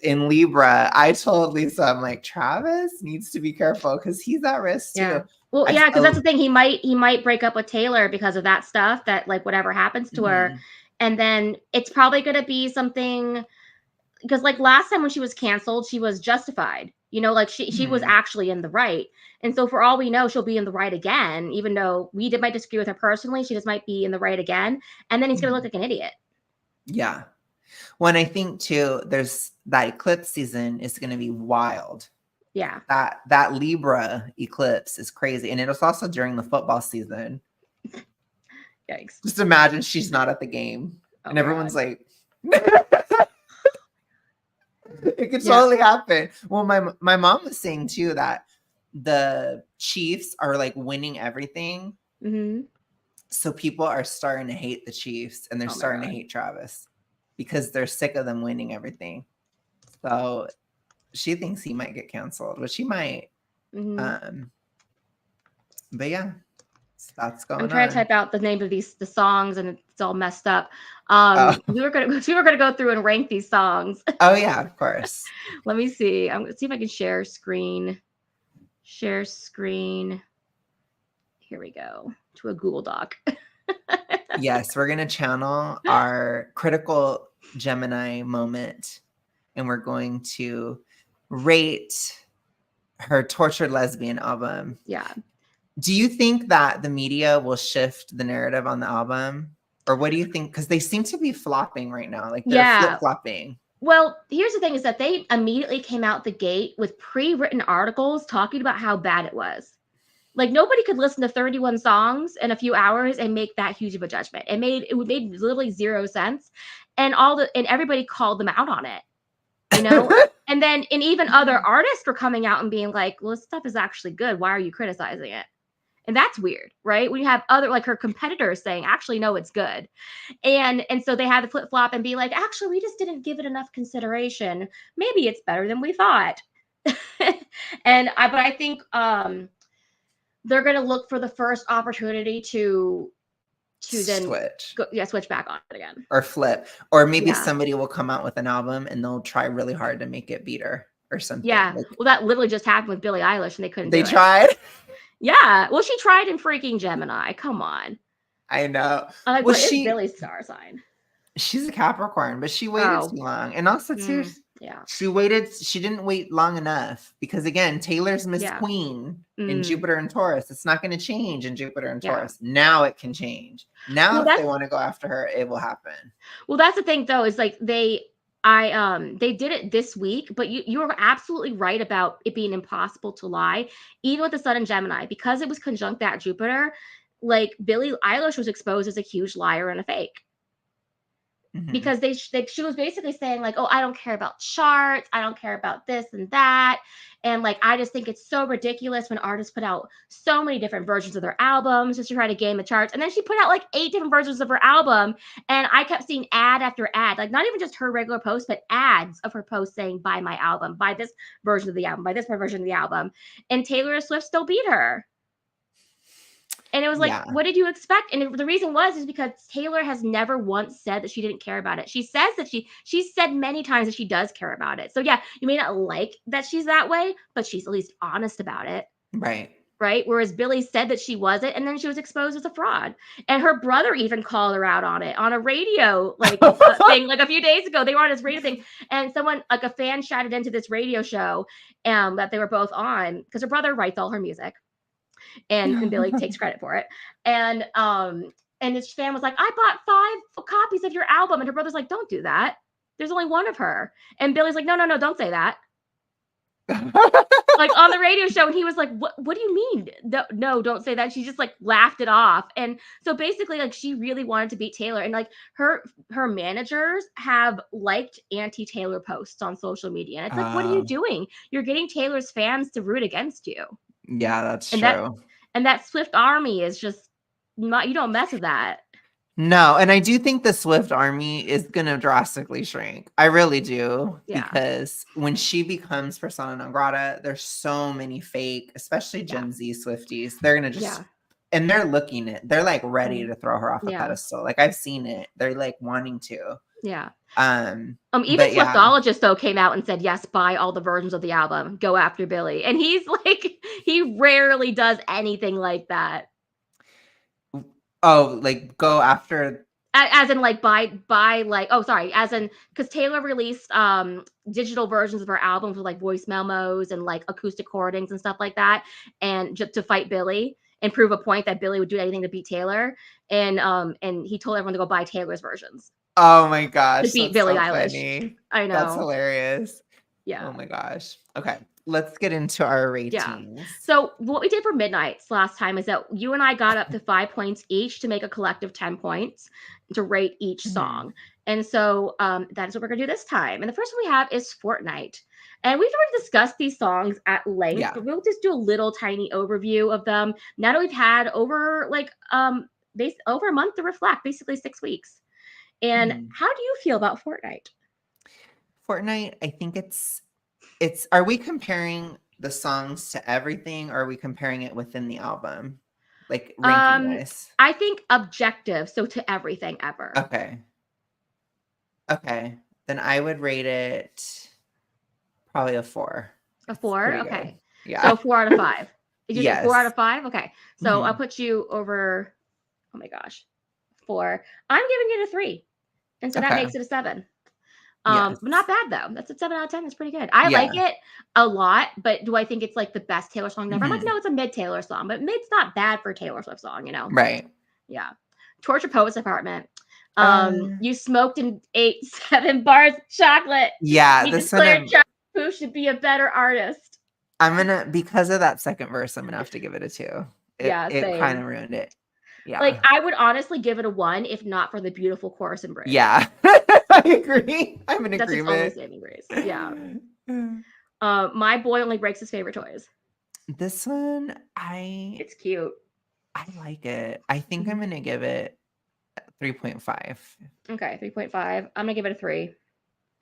In Libra, I told Lisa, I'm like, Travis needs to be careful because he's at risk too. Yeah. Well, because that's the thing. He might break up with Taylor because of that stuff, that like whatever happens to her. And then it's probably going to be something, because like last time when she was canceled, she was justified. You know, like she was actually in the right. And so for all we know, she'll be in the right again, even though we might disagree with her personally. She just might be in the right again. And then he's going to look like an idiot. Yeah. When I think too, there's that eclipse season is going to be wild. Yeah. That Libra eclipse is crazy. And it was also during the football season. Yikes. Just imagine she's not at the game. And everyone's like, it could totally happen. Well, my mom was saying too that the Chiefs are like winning everything. So people are starting to hate the Chiefs and they're starting to hate Travis because they're sick of them winning everything. So she thinks he might get canceled, which he might. But yeah, that's going on. I'm trying to type out the name of the songs and it's all messed up. We were gonna go through and rank these songs. Oh yeah, of course. Let me see. I'm gonna see if I can share screen. Share screen. Here we go to a Google Doc. Yes, we're gonna channel our critical Gemini moment, and we're going to rate her Tortured Lesbian album. Yeah. Do you think that the media will shift the narrative on the album? Or what do you think? Because they seem to be flopping right now. Like they're flip-flopping. Well, here's the thing is that they immediately came out the gate with pre-written articles talking about how bad it was. Like nobody could listen to 31 songs in a few hours and make that huge of a judgment. It made literally zero sense. And everybody called them out on it. You know? and even other artists were coming out and being like, well, this stuff is actually good. Why are you criticizing it? And that's weird, right? When you have other, like her competitors saying, actually, no, it's good. And so they had to flip flop and be like, actually, we just didn't give it enough consideration. Maybe it's better than we thought. But I think they're going to look for the first opportunity to then switch back on it again. Or flip. Or maybe somebody will come out with an album and they'll try really hard to make it beat her or something. Yeah. Well, that literally just happened with Billie Eilish and they couldn't do it. They tried? Yeah. Well, she tried in freaking Gemini. Come on. I know. I'm like, what is Billie's star sign? She's a Capricorn, but she waited too long. And also too, she didn't wait long enough because again, Taylor's Miss Queen in Jupiter and Taurus. It's not going to change in Jupiter and Taurus. Now it can change. Now if they want to go after her, it will happen. Well, that's the thing though, is like they did it this week, but you're absolutely right about it being impossible to lie, even with the Sun in Gemini, because it was conjunct that Jupiter. Like Billie Eilish was exposed as a huge liar and a fake. Because she was basically saying like, oh, I don't care about charts. I don't care about this and that. And like, I just think it's so ridiculous when artists put out so many different versions of their albums just to try to game the charts. And then she put out like 8 different versions of her album. And I kept seeing ad after ad, like not even just her regular post, but ads of her post saying, buy my album, buy this version of the album, buy this version of the album. And Taylor Swift still beat her. And it was like, what did you expect? And the reason is because Taylor has never once said that she didn't care about it. She says that she said many times that she does care about it. So yeah, you may not like that she's that way, but she's at least honest about it. Right. Right. Whereas Billie said that she wasn't, and then she was exposed as a fraud. And her brother even called her out on it on a radio thing like a few days ago. They were on this radio thing, and someone like a fan shouted into this radio show that they were both on because her brother writes all her music. and Billy takes credit for it. And his fan was like, I bought 5 copies of your album. And her brother's like, don't do that. There's only one of her. And Billy's like, no, don't say that. Like on the radio show, and he was like, what do you mean? No, don't say that. She just like laughed it off. And so basically, like, she really wanted to beat Taylor, and like her managers have liked anti-Taylor posts on social media. And it's like, what are you doing? You're getting Taylor's fans to root against you. Yeah, that's and true. that Swift army is just not, you don't mess with that. No, and I do think the Swift army is gonna drastically shrink. I really do. Yeah. Because when she becomes persona non grata, there's so many fake, especially Gen Z Swifties. They're gonna just and they're looking it. They're like ready to throw her off the pedestal. Like I've seen it. They're like wanting to. Yeah. Even Swiftologist though came out and said, yes, buy all the versions of the album. Go after Billy. And he's like, he rarely does anything like that. Oh, like go after, as in like buy like, oh sorry, as in because Taylor released digital versions of her albums with like voice memos and like acoustic recordings and stuff like that, and just to fight Billy and prove a point that Billy would do anything to beat Taylor. And he told everyone to go buy Taylor's versions. Oh my gosh, to beat Billie Eilish. Funny. I know, that's hilarious. Yeah. Oh my gosh. Okay, let's get into our ratings. Yeah. So what we did for Midnights last time is that you and I got up to 5 points each to make a collective 10 points to rate each song. And so that is what we're going to do this time. And the first one we have is Fortnight. And we've already discussed these songs at length, but we'll just do a little tiny overview of them. Now that we've had over like over a month to reflect, basically 6 weeks. And how do you feel about Fortnight? Fortnight, I think it's are we comparing the songs to everything, or are we comparing it within the album? Like ranking wise? I think objective, so to everything ever. Okay. Then I would rate it probably a 4. A 4? Okay. Good. Yeah. So 4 out of 5. Did you say 4 out of 5? Okay. So I'll put you over, oh my gosh, 4. I'm giving it a 3. And so that makes it a 7. But not bad though. That's a 7 out of 10. That's pretty good. I like it a lot, but do I think it's like the best Taylor song ever? I'm like, no, it's a mid Taylor song, but mid's not bad for a Taylor Swift song, you know? Right. Yeah. Torture Poets Apartment. You smoked and ate 7 bars of chocolate. Yeah. You declared who should be a better artist. I'm gonna, because of that second verse, I'm gonna have to give it a 2. It kind of ruined it. Yeah. Like I would honestly give it a 1 if not for the beautiful chorus and bridge. Yeah. I agree. I'm in agreement. That's its only saving grace. Yeah. My boy only breaks his favorite toys. This one, it's cute. I like it. I think I'm gonna give it 3.5. Okay, 3.5. I'm gonna give it a 3.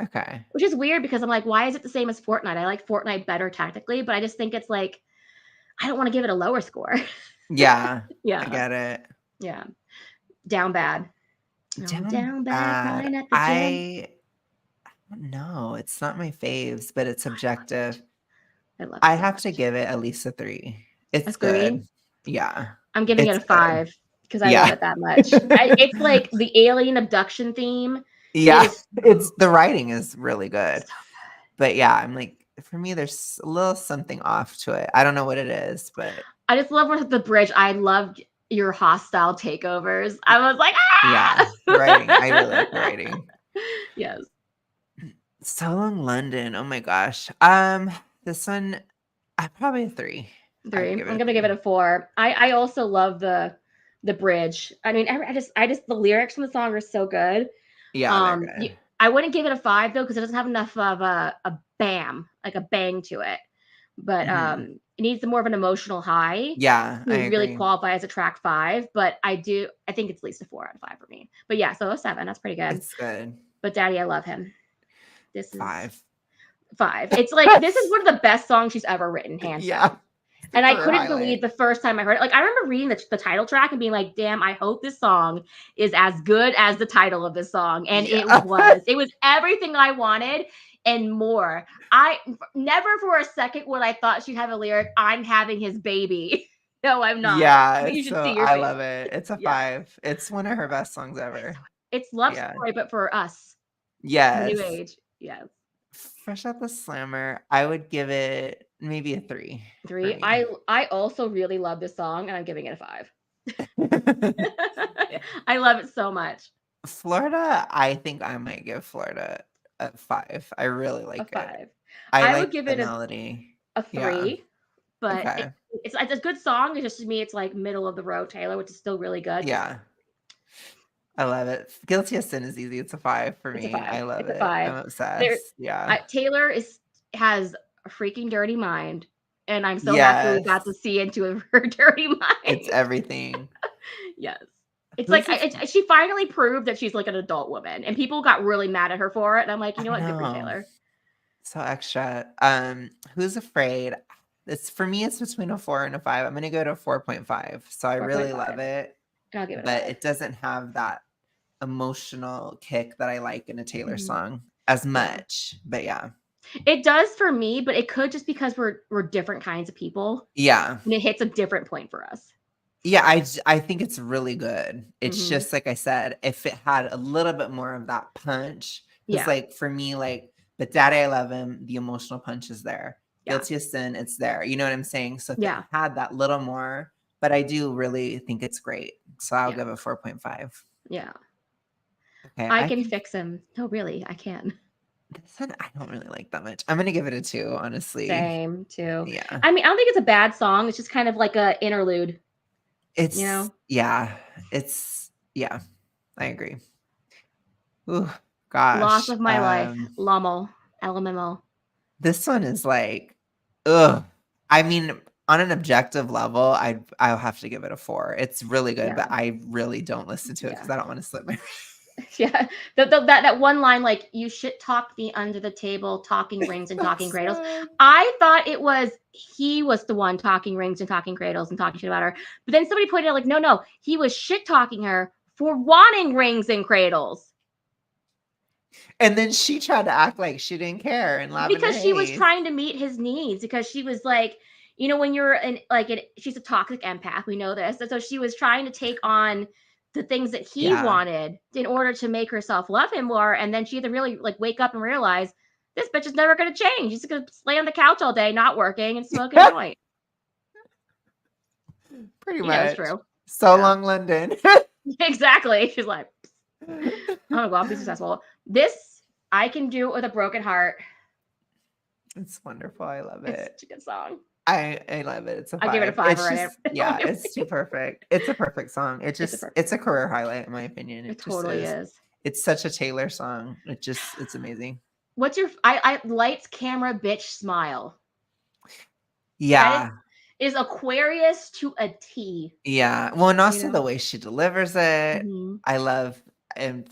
Okay. Which is weird because I'm like, why is it the same as Fortnite? I like Fortnite better tactically, but I just think it's like, I don't want to give it a lower score. Yeah. Yeah. I get it. Yeah. Down Bad. Down Bad. I don't know. It's not my faves, but it's subjective. I have to give it at least a 3. It's good. Yeah. I'm giving it a 5 because I love it that much. It's like the alien abduction theme. Yeah. It's the writing is really good. But yeah, I'm like, for me, there's a little something off to it. I don't know what it is, but I just love with the bridge. I loved your hostile takeovers. I was like, ah! Yeah, writing. I really like writing. Yes. So Long London. Oh my gosh. This one, I probably a 3. 3. I'm gonna give it a 4. I also love the bridge. I mean, I just the lyrics from the song are so good. Yeah. Good. I wouldn't give it a 5 though because it doesn't have enough of a bam, like a bang to it. But it needs more of an emotional high. Yeah, to really qualify as a track 5. But I think it's at least a 4 out of 5 for me. But yeah, so a 7. That's pretty good. It's good. But Daddy, I love him. This is 5. 5. It's like this is one of the best songs she's ever written, hands down. And I couldn't believe the first time I heard it. Like I remember reading the title track and being like, "Damn, I hope this song is as good as the title of this song." And it was. It was everything I wanted and more. I never for a second would I thought she'd have a lyric, "I'm having his baby." No, I'm not. Yeah, you should see your face. I love it. It's a 5. It's one of her best songs ever. It's love story, but for us. Yes. New age. Yes. Fresh Out the Slammer, I would give it maybe a 3 for 3. me. I also really love this song, and I'm giving it a 5. I love it so much. Florida, I think I might give Florida a 5. I really A like it. 5. I I would like give the it melody. a Yeah. 3, but Okay. it's a good song. It's just to me, it's like middle of the road Taylor, which is still really good. Yeah. I love it. Guilty as Sin is easy. It's a 5 for It's a me. 5. I love It's a it. 5. I'm There, obsessed. Yeah. Taylor has a freaking dirty mind, and I'm so happy we got to Yes. see into her dirty It's mind. everything. Yes. It's like Who's a she finally proved that she's like an adult woman, and people got really mad at her for it. And I'm like, you know I what? Good for you, know. Taylor. So extra. Who's Afraid? It's for me, it's between a 4 and a 5. I'm gonna go to 4.5. So I really 4.5, love it, and I'll give it a but 5. it doesn't have that emotional kick that I like in a Taylor Mhm. song as Yeah. much. But yeah. It does for me, but it could just because we're different kinds of people, Yeah. and it hits a different point for us. Yeah, I think it's really good. It's Mhm. just like I said, if it had a little bit more of that punch, because Yeah. like for me, like, but Daddy, I Love Him, the emotional punch is there. Yeah. Guilty as Sin, it's there. You know what I'm saying? So if it Yeah. had that little more, but I do really think it's great. So I'll Yeah. give it 4.5. Yeah. Okay, I I can can fix him. No, really, I can. this one I don't really like that much. I'm gonna give it a 2, honestly. Same, too. Yeah. I mean, I don't think it's a bad song. It's just kind of like a interlude, you know? Yeah, yeah, I agree. Ooh, Loss gosh. of My Life, Lommel, LMMO. This one is like, ugh. I mean, on an objective level, I'll have to give it a 4. It's really good, Yeah. but I really don't listen to it Yeah. because I don't want to slip my Yeah. That one line, like, you shit talked me under the table, talking rings and talking That's cradles. sad. I thought it was he was the one talking rings and talking cradles and talking shit about her. But then somebody pointed out, like, no, he was shit talking her for wanting rings and cradles. And then she tried to act like she didn't care in Lavender Because she was Haze. trying to meet his needs, because she was like, when you're she's a toxic empath, we know this. And so she was trying to take on the things that he Yeah. wanted in order to make herself love him more. And then she had to really like wake up and realize this bitch is never going to change. She's going to lay on the couch all day, not working and smoking a joint. Pretty It's much. true. So Yeah. long, London. Exactly. She's like, I'm going to go off, be successful. This, I can do it with a broken heart. It's wonderful. I love It's it. such a good song. I love it. It's a 5. I give it a 5 It's already. just, yeah, it's too perfect. It's a perfect song. It's a career highlight in my opinion. It It just totally is. is. It's such a Taylor song. It's amazing. What's your I lights, camera, bitch, smile? Yeah. That is Aquarius to a T. Yeah. Well, and also know? the way she delivers it. Mhm. I love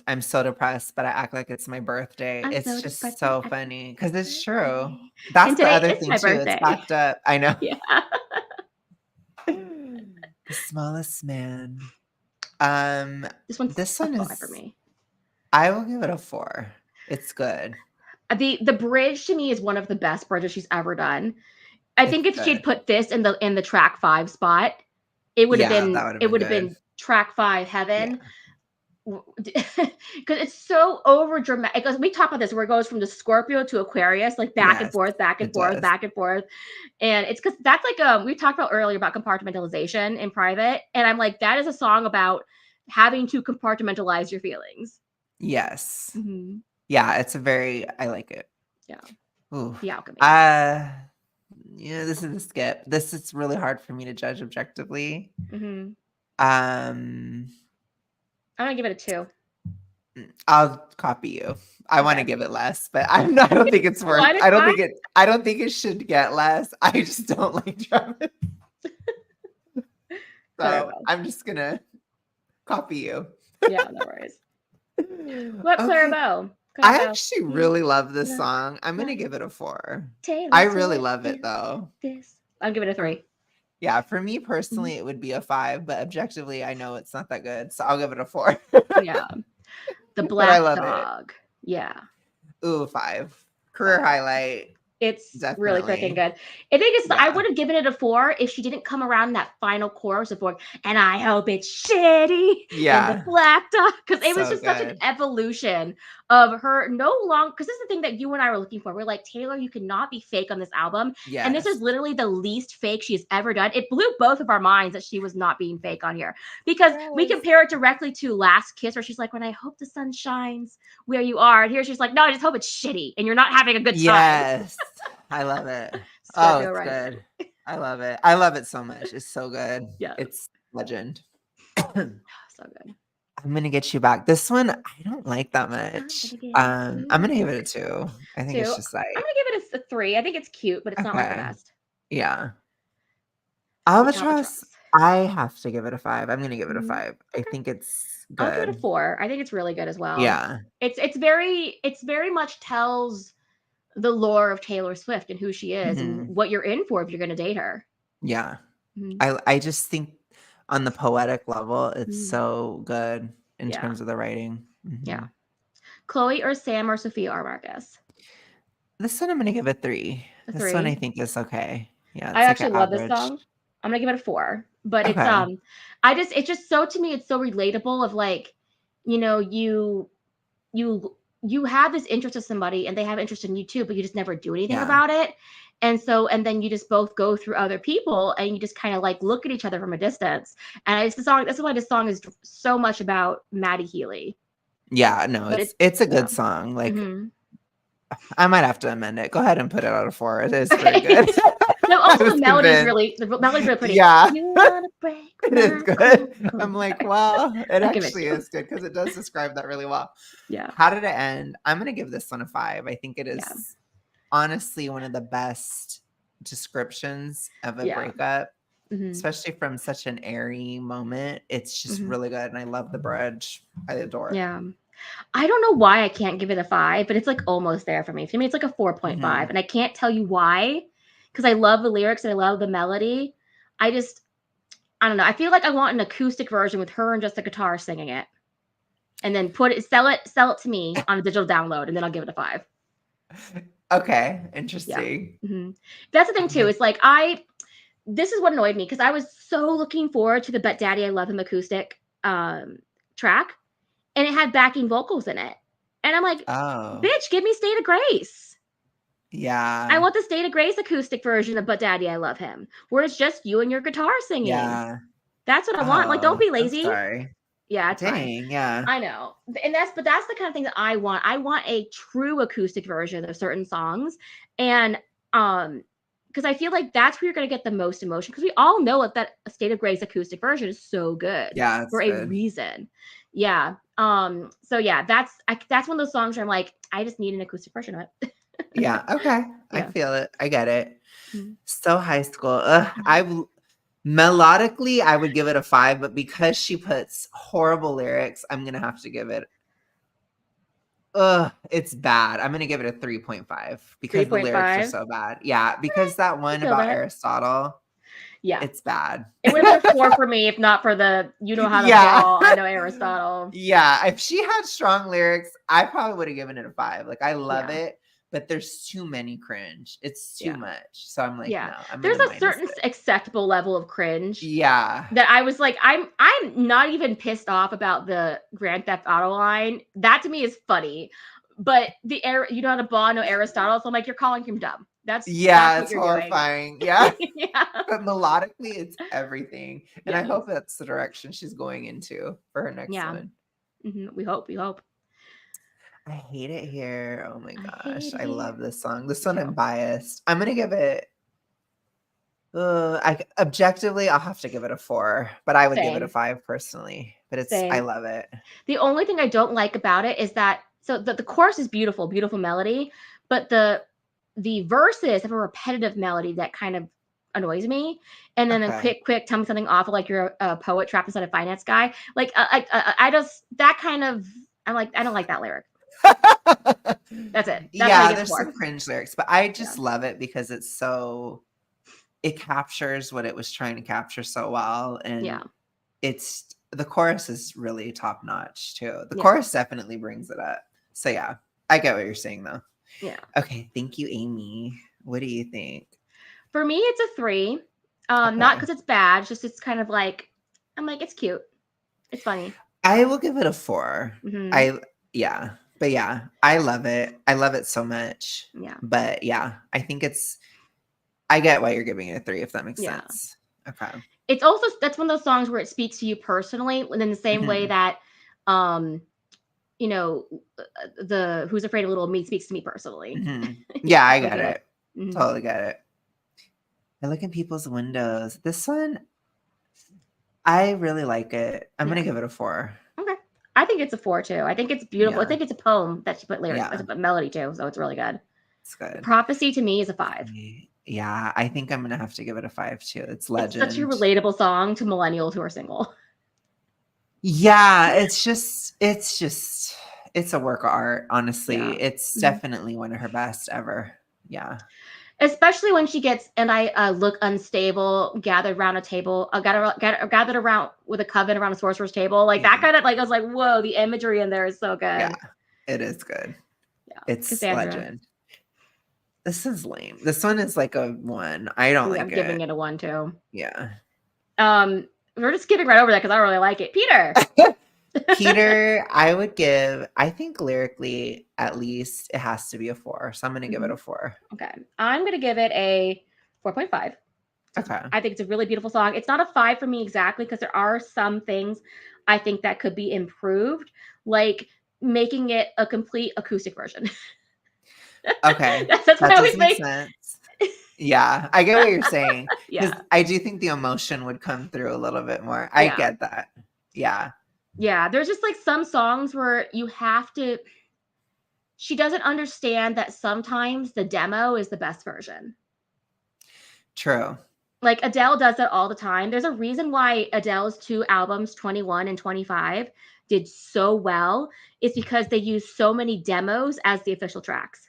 I'm so depressed, but I act like it's my birthday. I'm It's so just depressed, but so I think funny it's because my it's true. birthday. That's And the today other is thing my too. It's birthday. backed up. I know. Yeah. The Smallest Man. This one's This a one 5 for is me. I will give it a 4. It's good. The bridge to me is one of the best bridges she's ever done. I It's think if she'd good. put this in the track 5 spot, it would have Yeah, been that would have been good. track 5 Yeah. heaven. Because it's so over dramatic. Because we talk about this, where it goes from the Scorpio to Aquarius, like back and Yes, forth, back and it forth, does. back and forth. And it's because that's like we talked about earlier about compartmentalization in private, and I'm like, that is a song about having to compartmentalize your feelings. Yes. Mm-hmm. Yeah, I like it. Yeah. Ooh. The Alchemy. Yeah, this is a skip. This is really hard for me to judge objectively. Mm-hmm. Um, I'm gonna give it a 2. I'll copy you. I want to give it less, but I don't think it's worth. I don't think it should get less. I just don't like Travis. So I'm just gonna copy you. Yeah, no worries. What Okay. Clarabelle? I actually really love this song. I'm gonna give it a 4. I really love it though. I'm giving it a 3. Yeah, for me personally, it would be a 5, but objectively, I know it's not that good, so I'll give it a 4. Yeah. The But I Black love it. Dog. Yeah. Ooh, 5. Career highlight. It's really freaking Definitely. good. I think it's I Yeah. would have given it a 4 if she didn't come around in that final chorus of and I hope it's shitty in the Yeah. black dot, because it was So just such an good. evolution of her no longer, because this is the thing that you and I were looking for. We're like, Taylor, you cannot be fake on this album. And this is Yes. literally the least fake she's ever done. It blew both of our minds that she was not being fake on here, because we Yes. compare it directly to Last Kiss, where she's like, when I hope the sun shines where you are. And here she's like, no, I just hope it's shitty and you're not having a good time. Yes. I love it. Oh, Scorpio it's rising. good. I love it. I love it so much. It's so good. Yeah. It's legend. So good. I'm gonna get you back. This one, I don't like that much. I'm gonna give it a 2. I think 2. it's just I'm like gonna give it a 3. I think it's cute, but it's not like the okay. best. Yeah. Sweet Albatross, Albatross. I have to give it a 5. I'm gonna give it a 5. I Okay. think it's I'll give it a good. 4. I think it's really good as well. Yeah. It's very much tells the lore of Taylor Swift and who she is and Mhm. what you're in for if you're gonna date her. Yeah. Mhm. I just think on the poetic level, it's Mhm. so good in Yeah. terms of the writing. Yeah. Mhm. Chloe or Sam or Sophia or Marcus? This one I'm gonna give a 3. A This one I 3. think is okay. Yeah, I it's like an actually love this average. song. I'm gonna give it a 4. But Okay. it's just so, to me, it's so relatable of like, you know, you have this interest in somebody and they have interest in you too, but you just never do anything Yeah. about it. And then you just both go through other people and you just kind of like look at each other from a distance. And it's the song, that's why this song is so much about Maddie Healy. Yeah, no, But it's a yeah. good song. Like Mm-hmm. I might have to amend it. Go ahead and put it out of 4. It is pretty Okay. good. No, I also was the melody's convinced. really pretty. Yeah. You wanna break It is my good. cold I'm like, heart. well, it I'll give it actually to you. is good because it does describe that really well. Yeah. How did it end? I'm gonna give this one a 5. I think it Yeah. is honestly one of the best descriptions of a Yeah. breakup, Mm-hmm. especially from such an airy moment. It's just Mm-hmm. really good, and I love the bridge. I adore it. Yeah. I don't know why I can't give it a 5, but it's like almost there for me. To me, it's like a 4.5, Mhm. and I can't tell you why, because I love the lyrics and I love the melody. I just, I don't know. I feel like I want an acoustic version with her and just a guitar singing it, and then sell it to me on a digital download, and then I'll give it a 5. Okay, Yeah. interesting. Mm-hmm. That's the thing too. I It's like this is what annoyed me, because I was so looking forward to the "But Daddy I Love Him" acoustic track, and it had backing vocals in it, and I'm like, oh, bitch, give me State of Grace. I yeah. want the State of Grace acoustic version of "But Daddy I Love Him," where it's just you and your guitar singing. Yeah. That's what I want. Like, don't Oh, be I'm lazy. sorry. Yeah, it's fine. Dang, yeah. I know. And that's the kind of thing that I want. I want a true acoustic version of certain songs. And because I feel like that's where you're going to get the most emotion, because we all know that State of Grace acoustic version is so good Yeah, for it's a good. reason. Yeah. So yeah, that's one of those songs where I'm like, I just need an acoustic version of it. Yeah, okay. I Yeah. feel it. I get it. Mhm. So high school. Ugh, melodically, I would give it a 5, but because she puts horrible lyrics, I'm gonna have to give it it's bad. I'm gonna give it a 3.5 because the lyrics are 3.5. so bad. Yeah, because that I one feel about that. Aristotle, Yeah. it's bad. It would have been a 4 for me if not for the "You Know How to Yeah. Ball, I Know Aristotle." Yeah, if she had strong lyrics, I probably would have given it a 5. Like, I love Yeah. it, but there's too many cringe. It's too Yeah. much. So I'm like, Yeah. no, I'm There's gonna a minus certain it. acceptable level of cringe Yeah. that I was like, I'm not even pissed off about the Grand Theft Auto line. That to me is funny. But you know how to ball, no Aristotle. So I'm like, you're calling him dumb. That's Yeah, what it's you're doing. horrifying. Yeah. Yeah. But melodically, it's everything. And I Yes. hope that's the direction she's going into for her next Yeah. one. We hope. I hate it here. Oh my I gosh. hate it I here. love this song. This Me one I'm too. biased. I'm gonna give it objectively, I'll have to give it a 4, but I would give it a Same. 5 personally. But I Same. love it. The only thing I don't like about it is that the chorus is beautiful, beautiful melody, but the verses have a repetitive melody that kind of annoys me. And then a Okay. quick, tell me something awful like you're a poet trapped inside a finance guy. Like I just that kind of I'm like I don't like that lyric. That's it. That's why I Yeah, get there's some 4. cringe lyrics, but I Yeah. just love it because it captures what it was trying to capture so well. Yeah. And the chorus is really top notch too. The Yeah. chorus definitely brings it up. So yeah, I get what you're saying though. Yeah. Okay, thank you, Amy. What do you think? For me, it's a 3. Not because it's bad, just it's kind of like, I'm like, it's cute. It's funny. I will give it a 4. Mm-hmm. But yeah, I love it. I love it so much. Yeah. But yeah, I think I get why you're giving it a 3, if that makes sense. Okay. It's also, that's one of those songs where it speaks to you personally, and in the same way that, you know, the Who's Afraid of Little Me speaks to me personally. Yeah, I get it. Mm-hmm. Totally get it. I look in people's windows. This one, I really like it. I'm gonna give it a 4. Okay. I think it's a 4 too. I think it's beautiful. I think it's a poem that she put lyrics, a melody too, so it's really good. It's good. Prophecy to me is a 5. Yeah, I think I'm gonna have to give it a 5 too. It's legend. It's such a relatable song to millennials who are single. Yeah, it's a work of art, honestly. Yeah. It's definitely one of her best ever. Yeah. Especially when she gets, and I look unstable, gathered around a table, gathered around with a coven around a sorcerer's table. Like that kind of, like, I was like, whoa, the imagery in there is so good. Yeah, it is good. Yeah. It's Cassandra. Legend. This is lame. This one is like a 1. I don't like it. I'm giving it a 1 too. Yeah. We're just skipping right over that because I really like it. Peter. Peter, I think lyrically, at least it has to be a 4. So I'm going to give it a 4. Okay. I'm going to give it a 4.5. Okay. I think it's a really beautiful song. It's not a 5 for me exactly because there are some things I think that could be improved, making it a complete acoustic version. Okay. That's what I always make sense. Yeah, I get what you're saying. Because I do think the emotion would come through a little bit more. I get that. Yeah. Yeah, there's just like some songs where you have to, she doesn't understand that sometimes the demo is the best version. True. Like Adele does that all the time. There's a reason why Adele's 2 albums, 21 and 25, did so well. It's because they used so many demos as the official tracks.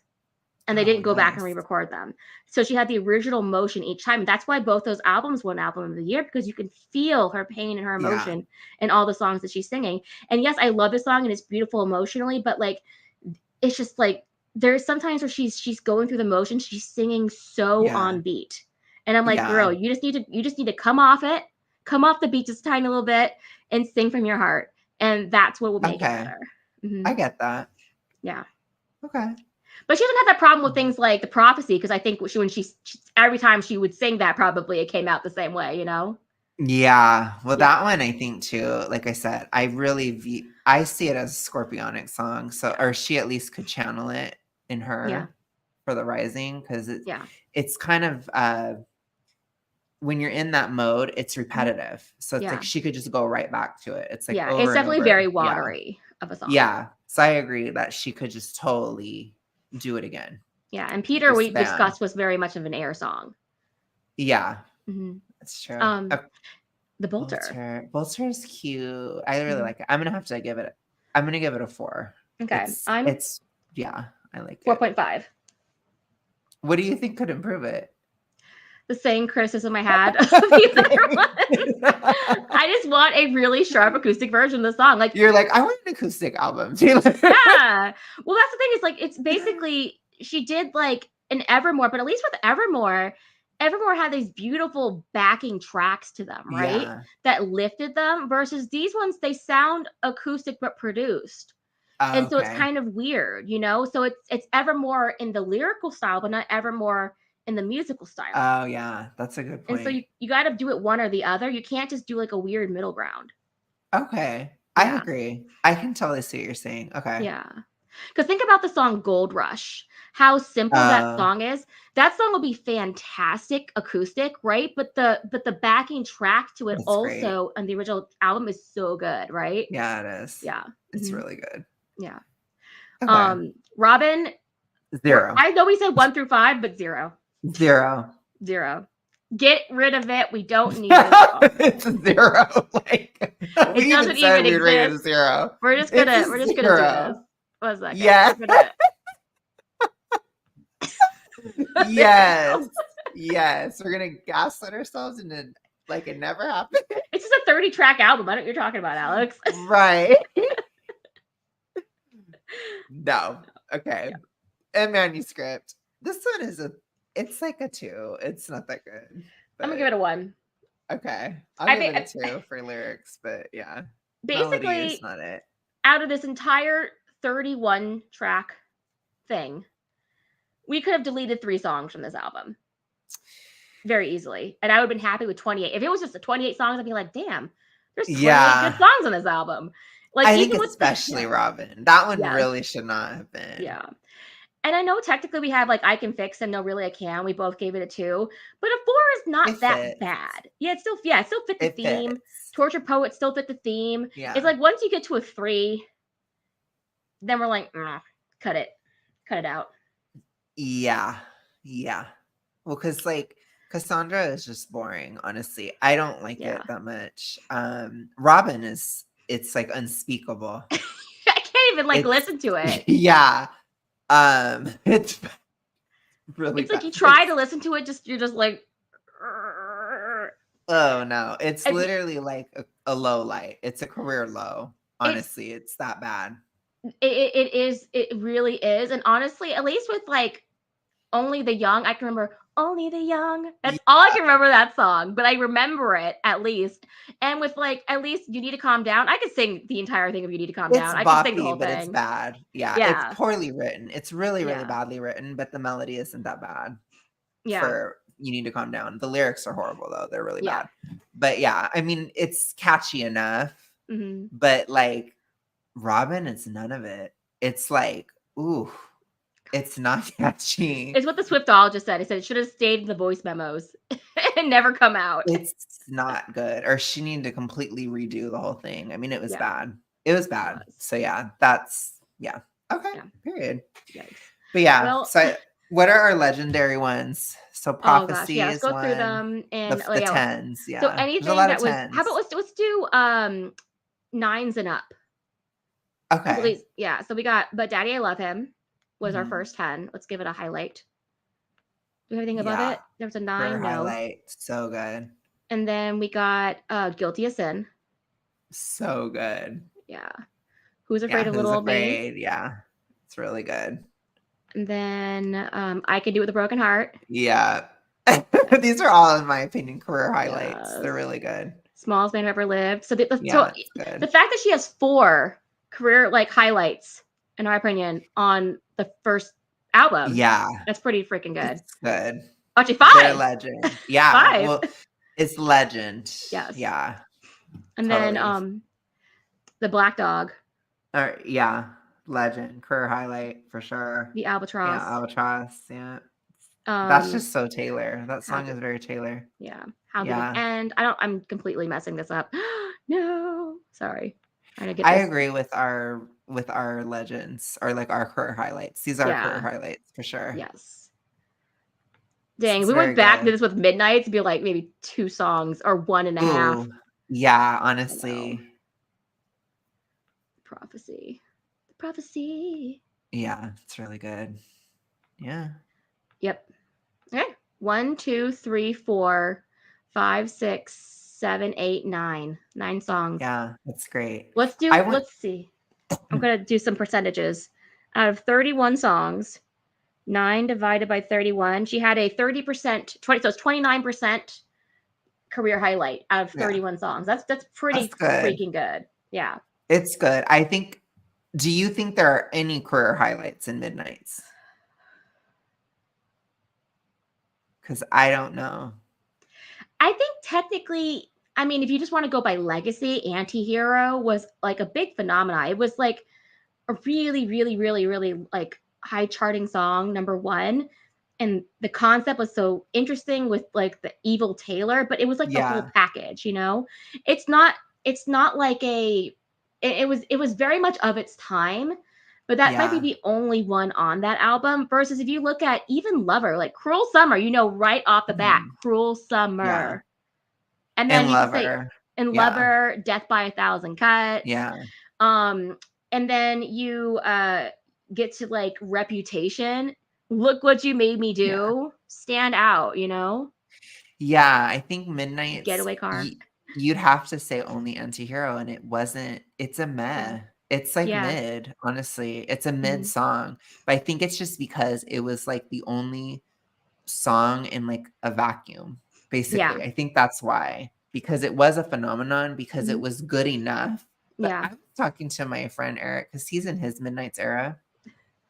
And they didn't go back and re-record them. So she had the original motion each time. And that's why both those albums won Album of the Year, because you can feel her pain and her emotion in all the songs that she's singing. And yes, I love this song and it's beautiful emotionally, but like, it's just like, there's sometimes where she's going through the motion, she's singing so on beat. And I'm like, girl, you just need to come off the beat just a tiny little bit and sing from your heart. And that's what will make it better. Mm-hmm. I get that. Yeah. Okay. But she doesn't have that problem with things like the prophecy, because I think when she every time she would sing that, probably it came out the same way, you know? Yeah. Well, that one, I think too, like I said, I see it as a Scorpionic song. So, or she at least could channel it in her for the Rising, because it's kind of, when you're in that mode, it's repetitive. So it's like she could just go right back to it. It's like, it's definitely very watery of a song. Yeah. So I agree that she could just totally do it again. Yeah. And Peter, we discussed, was very much of an Air song. Yeah. Mm-hmm. That's true. The Bolter. Bolter is cute. I really like it. I'm gonna give it a 4. Okay. I like it. 4.5. What do you think could improve it? The same criticism I had of the other one. I just want a really sharp acoustic version of the song. Like, you're like, I want an acoustic album. Yeah. Well, that's the thing, is like, it's basically, she did like an Evermore, but at least with Evermore had these beautiful backing tracks to them, right? Yeah. That lifted them, versus these ones, they sound acoustic but produced. And so it's kind of weird, you know? So it's Evermore in the lyrical style, but not Evermore in the musical style. Oh yeah, that's a good point. And so you got to do it one or the other. You can't just do like a weird middle ground. Okay. I agree. I can totally see what you're saying. Okay. Yeah. Because think about the song Gold Rush, how simple that song is. That song will be fantastic acoustic, right? But the backing track to it also on the original album is so good, right? Yeah, it is. Yeah. It's really good. Yeah. Okay. Robin, 0. I know we said 1 through 5, but 0. 0. Get rid of it. We don't need it. It's 0. Like, it doesn't even exist. 0. We're just gonna do this. What's that? Yeah. Yes. We're gonna gaslight ourselves into like it never happened. It's just a 30-track album. I don't know what you're talking about, Alex. Right. No. Okay. And manuscript. This one is It's like a 2. It's not that good. I'm gonna give it a 1. Okay. I'll I give it a think 2 for lyrics, but yeah. Melody is basically not it. out of this entire 31 track thing, we could have deleted 3 songs from this album very easily, and I would have been happy with 28. If it was just the 28 songs, I'd be like, damn, there's 28 good songs on this album. Like, I think even with especially Robin. That one Yes. really should not have been. Yeah. And I know technically we have like I Can Fix and No Really I Can. We both gave it a 2, but a 4 is not It that fits. bad. Yeah, it still fit the It theme. fits. Torture Poet still fit the theme. Yeah. It's like once you get to a 3, then we're like, cut it out. Yeah. Yeah. Well, because like Cassandra is just boring, honestly. I don't like it that much. Robin it's like unspeakable. I can't even like listen to it. Yeah. It's really It's like bad. you try to listen to it, you're just like oh no. It's literally like a low light. It's a career low. Honestly, it's that bad. It is. It really is. And honestly, at least with like Only the Young, I can remember Only the Young. That's all I can remember that song, but I remember it at least. And with like at least You Need to Calm Down, I could sing the entire thing of You Need to Calm Down. I could sing the whole but thing. It's bad. Yeah, it's poorly written. It's really, really badly written, but the melody isn't that bad. Yeah. For You Need to Calm Down. The lyrics are horrible though. They're really bad. But yeah, I mean, it's catchy enough. Mm-hmm. But like Robin, it's none of it. It's like, ooh, it's not catchy. It's what the Swift doll just said. He said it should have stayed in the voice memos and never come out. It's not good. Or she needed to completely redo the whole thing. I mean, it was bad. It was bad. So yeah, that's Okay. Yeah. Period. Yikes. But yeah, well, so what are our legendary ones? So Prophecy let's go through them and the 10s. Yeah. So anything that was how about let's do 9s and up. Okay. Yeah. So we got But Daddy I Love Him was our first 10. Let's give it a highlight. Do you have anything above it? There was a 9. No. Highlight. So good. And then we got Guilty as Sin. So good. Yeah. Who's Afraid of Little Old Me? Yeah. It's really good. And then I Can Do It With a Broken Heart. Yeah. These are all, in my opinion, career highlights. They're really good. Smallest Man Who Ever Lived. So the fact that she has 4 career like highlights, in our opinion, on the first album. Yeah. That's pretty freaking good. It's good. Actually, 5. They're legend. Yeah. 5. Well, it's legend. Yes. Yeah. And then The Black Dog. Yeah. Legend. Career highlight for sure. The Albatross. Yeah, Albatross. Yeah. That's just so Taylor. That song is very Taylor. Yeah. And I'm completely messing this up. No. Sorry. I agree with our legends or like our career highlights. These are career highlights for sure. Yes. Dang, we went back to this with Midnight to be like maybe 2 songs or 1.5. Ooh, yeah, honestly. Prophecy. Yeah, it's really good. Yeah. Yep. Okay. 1, 2, 3, 4, 5, 6, 7, 8, 9. 9 songs. Yeah, that's great. Let's see. I'm gonna do some percentages. Out of 31 songs, 9 divided by 31. She had a 30%, so it's 29% career highlight out of 31 songs. That's pretty freaking good. Yeah. It's good. Do you think there are any career highlights in Midnight's? Because I don't know. I think technically, I mean, if you just want to go by legacy, Antihero was like a big phenomenon. It was like a really, really, really, really like high charting song, number 1. And the concept was so interesting with like the evil Taylor, but it was like the whole package, you know? It's not like it was very much of its time, but that might be the only one on that album. Versus if you look at even Lover, like Cruel Summer, right off the bat, Cruel Summer. Yeah. And then Lover, Death by a Thousand Cuts. Yeah. And then you get to like Reputation. Look What You Made Me Do. Stand out, Yeah, I think Midnight's Getaway Car. You'd have to say only Antihero, and it's a meh. It's like mid, honestly. It's a mid song. But I think it's just because it was like the only song in like a vacuum, basically. Yeah. I think that's why, because it was a phenomenon, because it was good enough. But Yeah. I was talking to my friend Eric, because he's in his Midnight's era,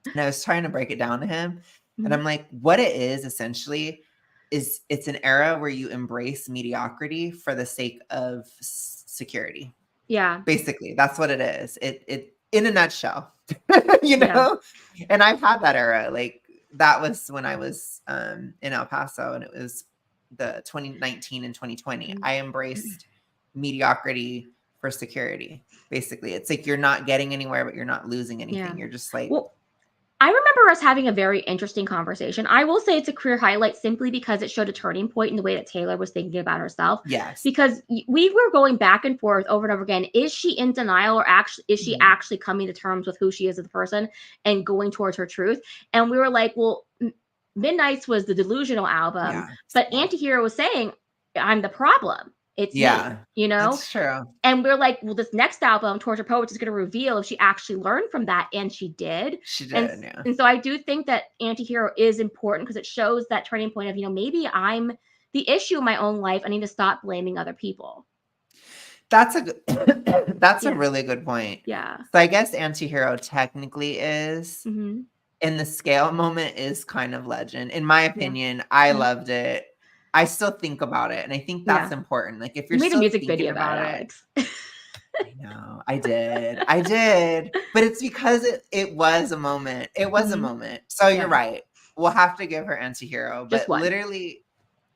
and I was trying to break it down to him. And I'm like, what it is essentially is it's an era where you embrace mediocrity for the sake of security. Yeah. Basically, that's what it is. It in a nutshell, you know? And I've had that era. Like that was when I was in El Paso, and it was the 2019 and 2020. I embraced mediocrity for security. Basically, it's like you're not getting anywhere, but you're not losing anything. You're just like, well, I remember us having a very interesting conversation. I will say it's a career highlight simply because it showed a turning point in the way that Taylor was thinking about herself. yes. Because we were going back and forth over and over again. Is she in denial, or actually is she actually coming to terms with who she is as a person and going towards her truth? And we were like, well, Midnight's was the delusional album, but Antihero was saying, I'm the problem. It's me, you know? That's true. And we're like, well, this next album, Torture Poets, is going to reveal if she actually learned from that. And she did. She did, and so I do think that Antihero is important because it shows that turning point of, you know, maybe I'm the issue in my own life. I need to stop blaming other people. That's a good, that's a really good point. Yeah. So I guess Antihero technically is, in the scale moment, is kind of legend. In my opinion, I loved it. I still think about it, and I think that's important. Like if you're made still a music thinking video about it, it, Alex. I know, I did, but it's because it was a moment. It was a moment. So you're right. We'll have to give her Antihero, but literally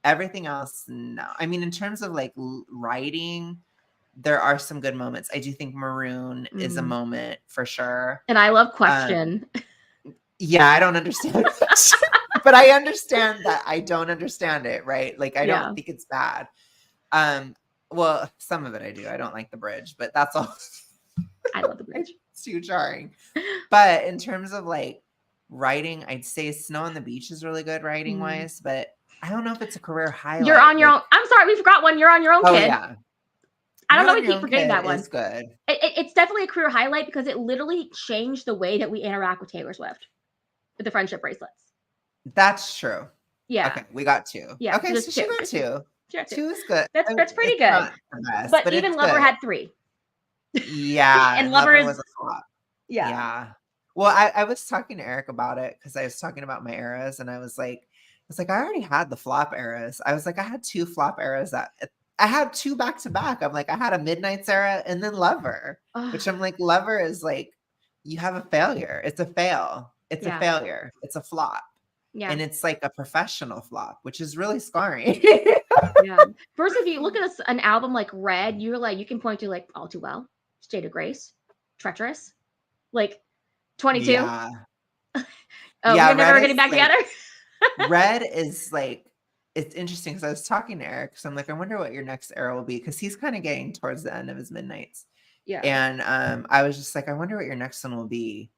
everything else, no. I mean, in terms of like writing, there are some good moments. I do think Maroon is a moment for sure. And I love Question. Yeah, I don't understand Question, but I understand that I don't understand it, right? Like I don't think it's bad. Well, some of it I do. I don't like the bridge, but that's all. I love the bridge. It's too jarring. But in terms of like writing, I'd say Snow on the Beach is really good writing wise, but I don't know if it's a career highlight. You're on your own. I'm sorry, we forgot one. You're on your own, kid. Yeah. I don't know. We keep forgetting that one. It's good. It's definitely a career highlight because it literally changed the way that we interact with Taylor Swift with the friendship bracelets. That's true. Yeah. Okay, we got two. Yeah. Okay, so she got two. Two is good. That's pretty good. But even Lover had 3. Yeah. And Lover was a flop. Yeah. Yeah. Well, I was talking to Eric about it because I was talking about my eras, and I was like, I already had the flop eras. I was like, I had 2 flop eras that I had 2 back to back. I'm like, I had a Midnight's era and then Lover, which I'm like, Lover is like, you have a failure. It's a fail. It's a failure. It's a flop. Yeah. And it's like a professional flop, which is really scarring. First, if you look at an album like Red, you're like, you can point to like All Too Well, State of Grace, Treacherous, like 22. Yeah. We're never getting back together. Red is like, it's interesting because I was talking to Eric, so I'm like, I wonder what your next era will be, because he's kind of getting towards the end of his Midnights. Yeah. And I was just like, I wonder what your next one will be.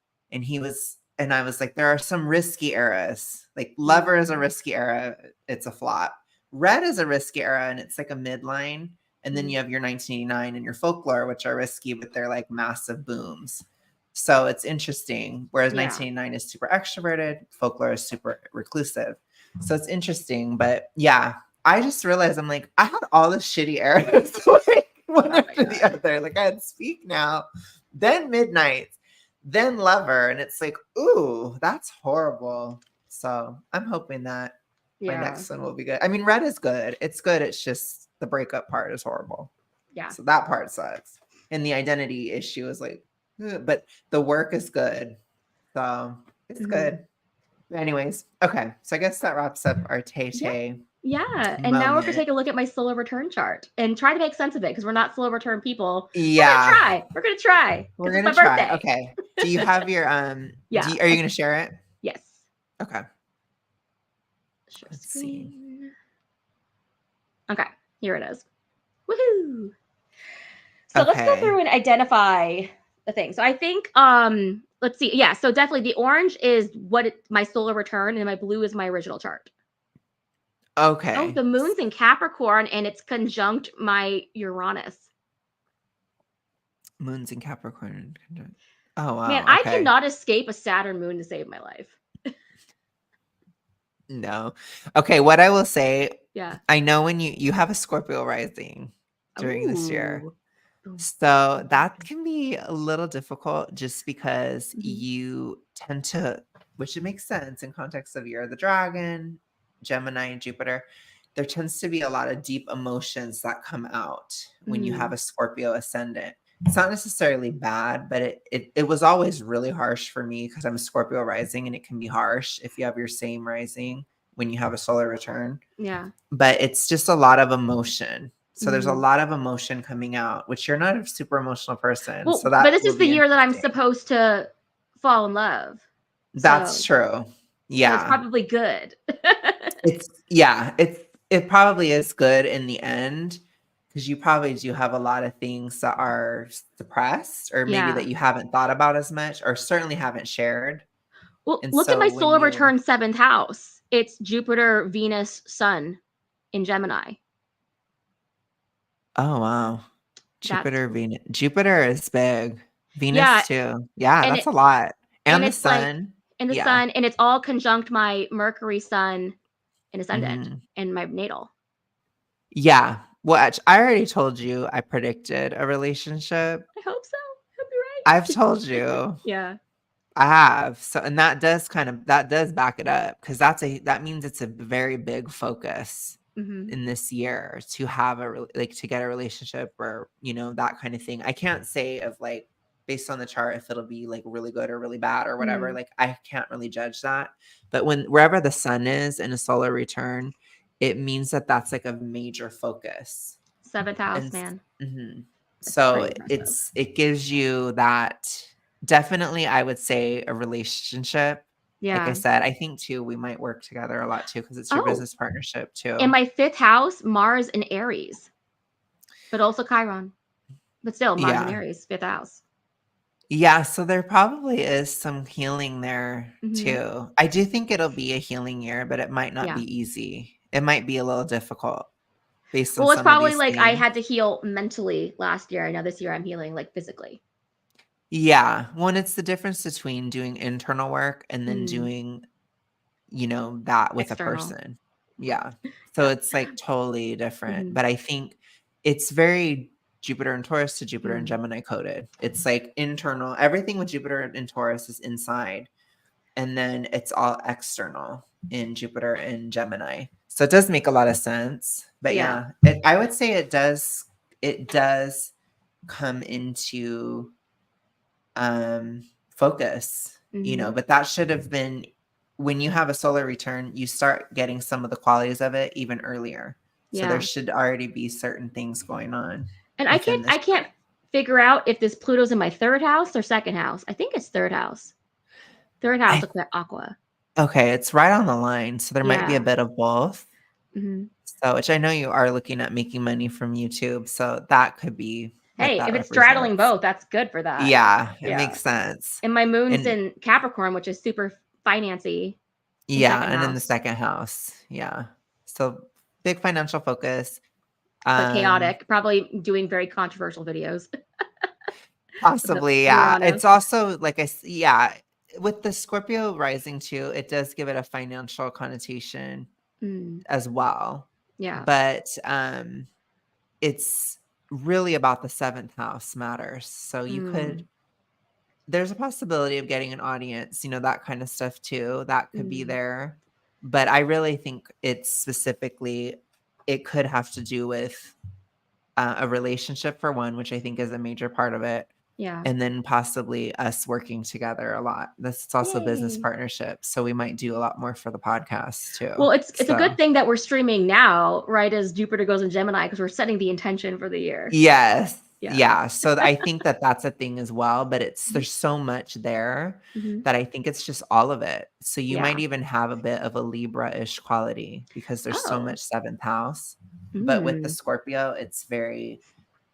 And I was like, there are some risky eras. Like Lover is a risky era. It's a flop. Red is a risky era, and it's like a midline. And then you have your 1989 and your Folklore, which are risky, but they're like massive booms. So it's interesting. Whereas 1989 is super extroverted, Folklore is super reclusive. So it's interesting. But yeah, I just realized I'm like, I had all the shitty eras, like one after the other. Like I had Speak Now, then Midnights, then Lover. And it's like, ooh, that's horrible. So I'm hoping that my next one will be good. I mean, Red is good. It's good. It's just the breakup part is horrible. Yeah. So that part sucks. And the identity issue is like, but the work is good. So it's good. But anyways, okay. So I guess that wraps up our Tay-Tay. Yeah. And now we're going to take a look at my slow return chart and try to make sense of it, because we're not slow return people. Yeah. We're going to try. We're going to try. Birthday. Okay. Do you have your, are you going to share it? Yes. Okay. Let's see. Okay. Here it is. Woohoo. So let's go through and identify the thing. So I think, let's see. Yeah. So definitely the orange is my solar return, and my blue is my original chart. Okay. Oh, the moon's in Capricorn, and it's conjunct my Uranus. Moon's in Capricorn. Oh, wow. Man, I cannot escape a Saturn moon to save my life. No. Okay, what I will say, Yeah. I know when you have a Scorpio rising during this year. Ooh. Boom, So boom, boom, that boom. can be a little difficult just because Mhm. you tend to, which it makes sense in context of Year of the Dragon, Gemini, and Jupiter. There tends to be a lot of deep emotions that come out when you have Mhm. a Scorpio ascendant. It's not necessarily bad, but it was always really harsh for me because I'm a Scorpio rising, and it can be harsh if you have your same rising when you have a solar return. Yeah. But it's just a lot of emotion. So there's a Mhm. lot of emotion coming out, which you're not a super emotional person. So Well, but that this will is the be year that I'm interesting. supposed to fall in love. That's So true. it's Yeah. probably good. It probably is good in the end because you probably do have a lot of things that are suppressed or maybe that Yeah. you haven't thought about as much or certainly haven't shared. Well, And look at so my when solar you return 7th house. It's Jupiter, Venus, Sun in Gemini. Oh wow. That's Jupiter is big. yeah, Venus too. Yeah, and that's a lot. and And the it's like sun. in the Yeah. sun, and it's all conjunct my Mercury Sun and ascendant Mhm. and my natal. Yeah. Which I already told you I predicted a relationship. I hope so. Hope I've you're told right. you. Yeah. I have. So and that does back it up because that means it's a very big focus Hmm. in this year to have to get a relationship or, that kind of thing. I can't say of like based on the chart if it'll be like really good or really bad or whatever. Mm. Like I can't really judge that. But wherever the sun is in a solar return, it means that that's like a major focus. 7th house, And man. That's so pretty impressive. it gives you that definitely I would say a relationship. Like I Yeah. said, I think too we might work together a lot too because it's your Oh, business partnership in too. my 5th house, Mars in Aries, but also Chiron. But still, Mars in Yeah. Aries, 5th house. Yeah, so there probably is some healing there Hmm. too. I do think it'll be a healing year, but it might not Yeah. be easy. It might be a little difficult based on Well, it's some of probably these like I things. had to heal mentally last year. I know this year I'm healing like physically. Yeah. One, it's the difference between doing internal work and then Mm, doing that with a external. person. Yeah. So Yeah. it's like totally different. Hmm. But I think it's very Jupiter and Taurus to Jupiter and Mm, Gemini coded. It's like internal. Everything with Jupiter and Taurus is inside. And then it's all external in Jupiter and Gemini. So it does make a lot of sense. But yeah. yeah, I would say it does come into um focus, Hmm. but that should have been when you have a solar return, you start getting some of the qualities of it even earlier. So there Yeah. should already be certain things going on And I can't within this I can't chart. figure out if this Pluto's in my 3rd house or 2nd house. I think it's 3rd house. 3rd house, I Aqua. Okay, it's right on the line, so there might be a Yeah. bit of both. Hmm. So, which I know you are looking at making money from YouTube, so that could be what Hey, that if it's straddling represents. both, that's good for that. Yeah, it Yeah. makes sense. And my moon's And in Capricorn, which is super financy in yeah, 2nd and in the house, second house. Yeah. So big financial focus. but Um chaotic. Probably doing very controversial videos. The Possibly, yeah. Uranus. It's also yeah, with the Scorpio rising too, it does give it a financial connotation Mm, as well. yeah. But it's really about the seventh house matters. So Mm, there's a possibility of getting an audience, that kind of stuff too. That could be mm, there. But I really think it could have to do with a relationship for one, which I think is a major part of it. yeah. And then possibly us working together a lot. This is also business Yay. partnership. So we might do a lot more for the podcast too. Well, it's a good So thing that we're streaming now, right as Jupiter goes in Gemini, because we're setting the intention for the year. yes. Yeah. Yeah. So I think that that's a thing as well, but Mhm. there's so much there Mhm. that I think it's just all of it. So you might Yeah. even have a bit of a Libra-ish quality because there's so Oh. much seventh house. But with the Mm. Scorpio, it's very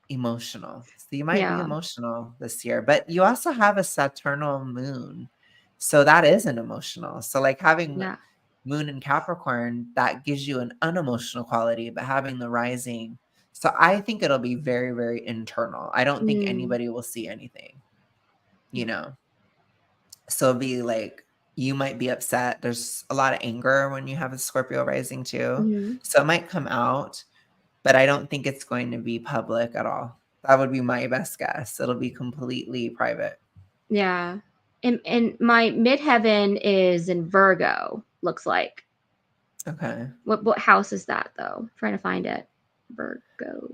emotional. So you might be Yeah. emotional this year, but you also have a Saturnal moon. So that isn't emotional. So like having Yeah. moon in Capricorn, that gives you an unemotional quality, but having the rising. So I think it'll be very, very internal. I don't think Mm. anybody will see anything, you Mm. know. So it'll be like you might be upset. There's a lot of anger when you have a Scorpio rising too. Mm-hmm. So it might come out, but I don't think it's going to be public at all. That would be my best guess. It'll be completely private. Yeah. And my midheaven is in Virgo, looks like. Okay. What house is that though? I'm trying to find it. Virgo.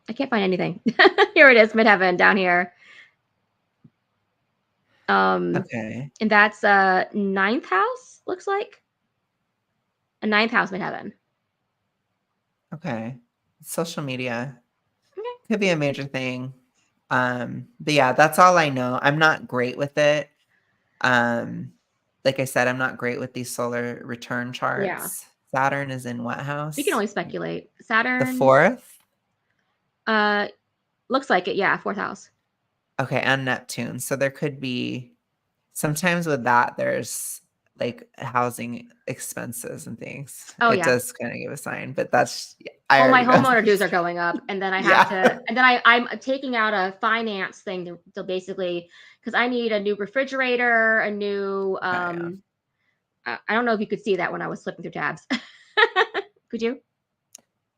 I can't find anything. Here it is, midheaven down here. Okay. And that's ninth house, looks like. A ninth house midheaven. Okay. Social media. Okay. Could be a major thing. But yeah, that's all I know. I'm not great with it. Like I said, I'm not great with these solar return charts. Yeah. Saturn is in what house? You can only speculate. Saturn. The 4th? Looks like it, yeah, 4th house. Okay, and Neptune. So there could be, sometimes with that, there's like housing expenses and things. Oh, it does kind of give a sign, but that's, my homeowner dues are going up, and then I have to, and then I'm taking out a finance thing to basically, because I need a new refrigerator, a new, I don't know if you could see that when I was flipping through tabs. Could you?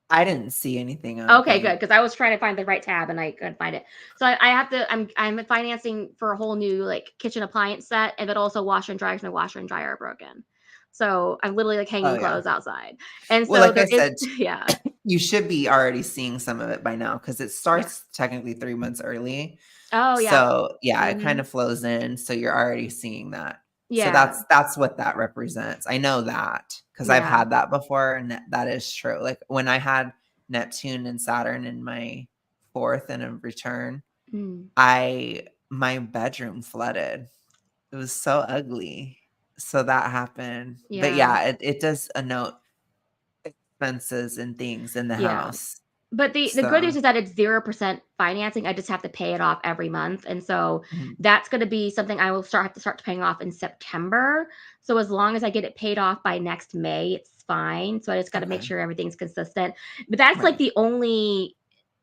I didn't see anything. Okay, good, because I was trying to find the right tab and I couldn't find it. So I have to. I'm financing for a whole new like kitchen appliance set, and but also washer and dryer. My washer and dryer are broken, so I'm literally like hanging clothes outside. And so like I said, yeah, you should be already seeing some of it by now because it starts technically 3 months early. Oh yeah. So yeah, it kind of flows in. So you're already seeing that. Yeah. So that's what that represents. I know that because I've had that before, and that is true. Like when I had Neptune and Saturn in my 4th and a return, my bedroom flooded. It was so ugly. So that happened. Yeah. But yeah, it does annote expenses and things in the house. But the good news is that it's 0% financing. I just have to pay it off every month. And so that's going to be something I will have to start paying off in September. So as long as I get it paid off by next May, it's fine. So I just got to make sure everything's consistent. But that's like the only,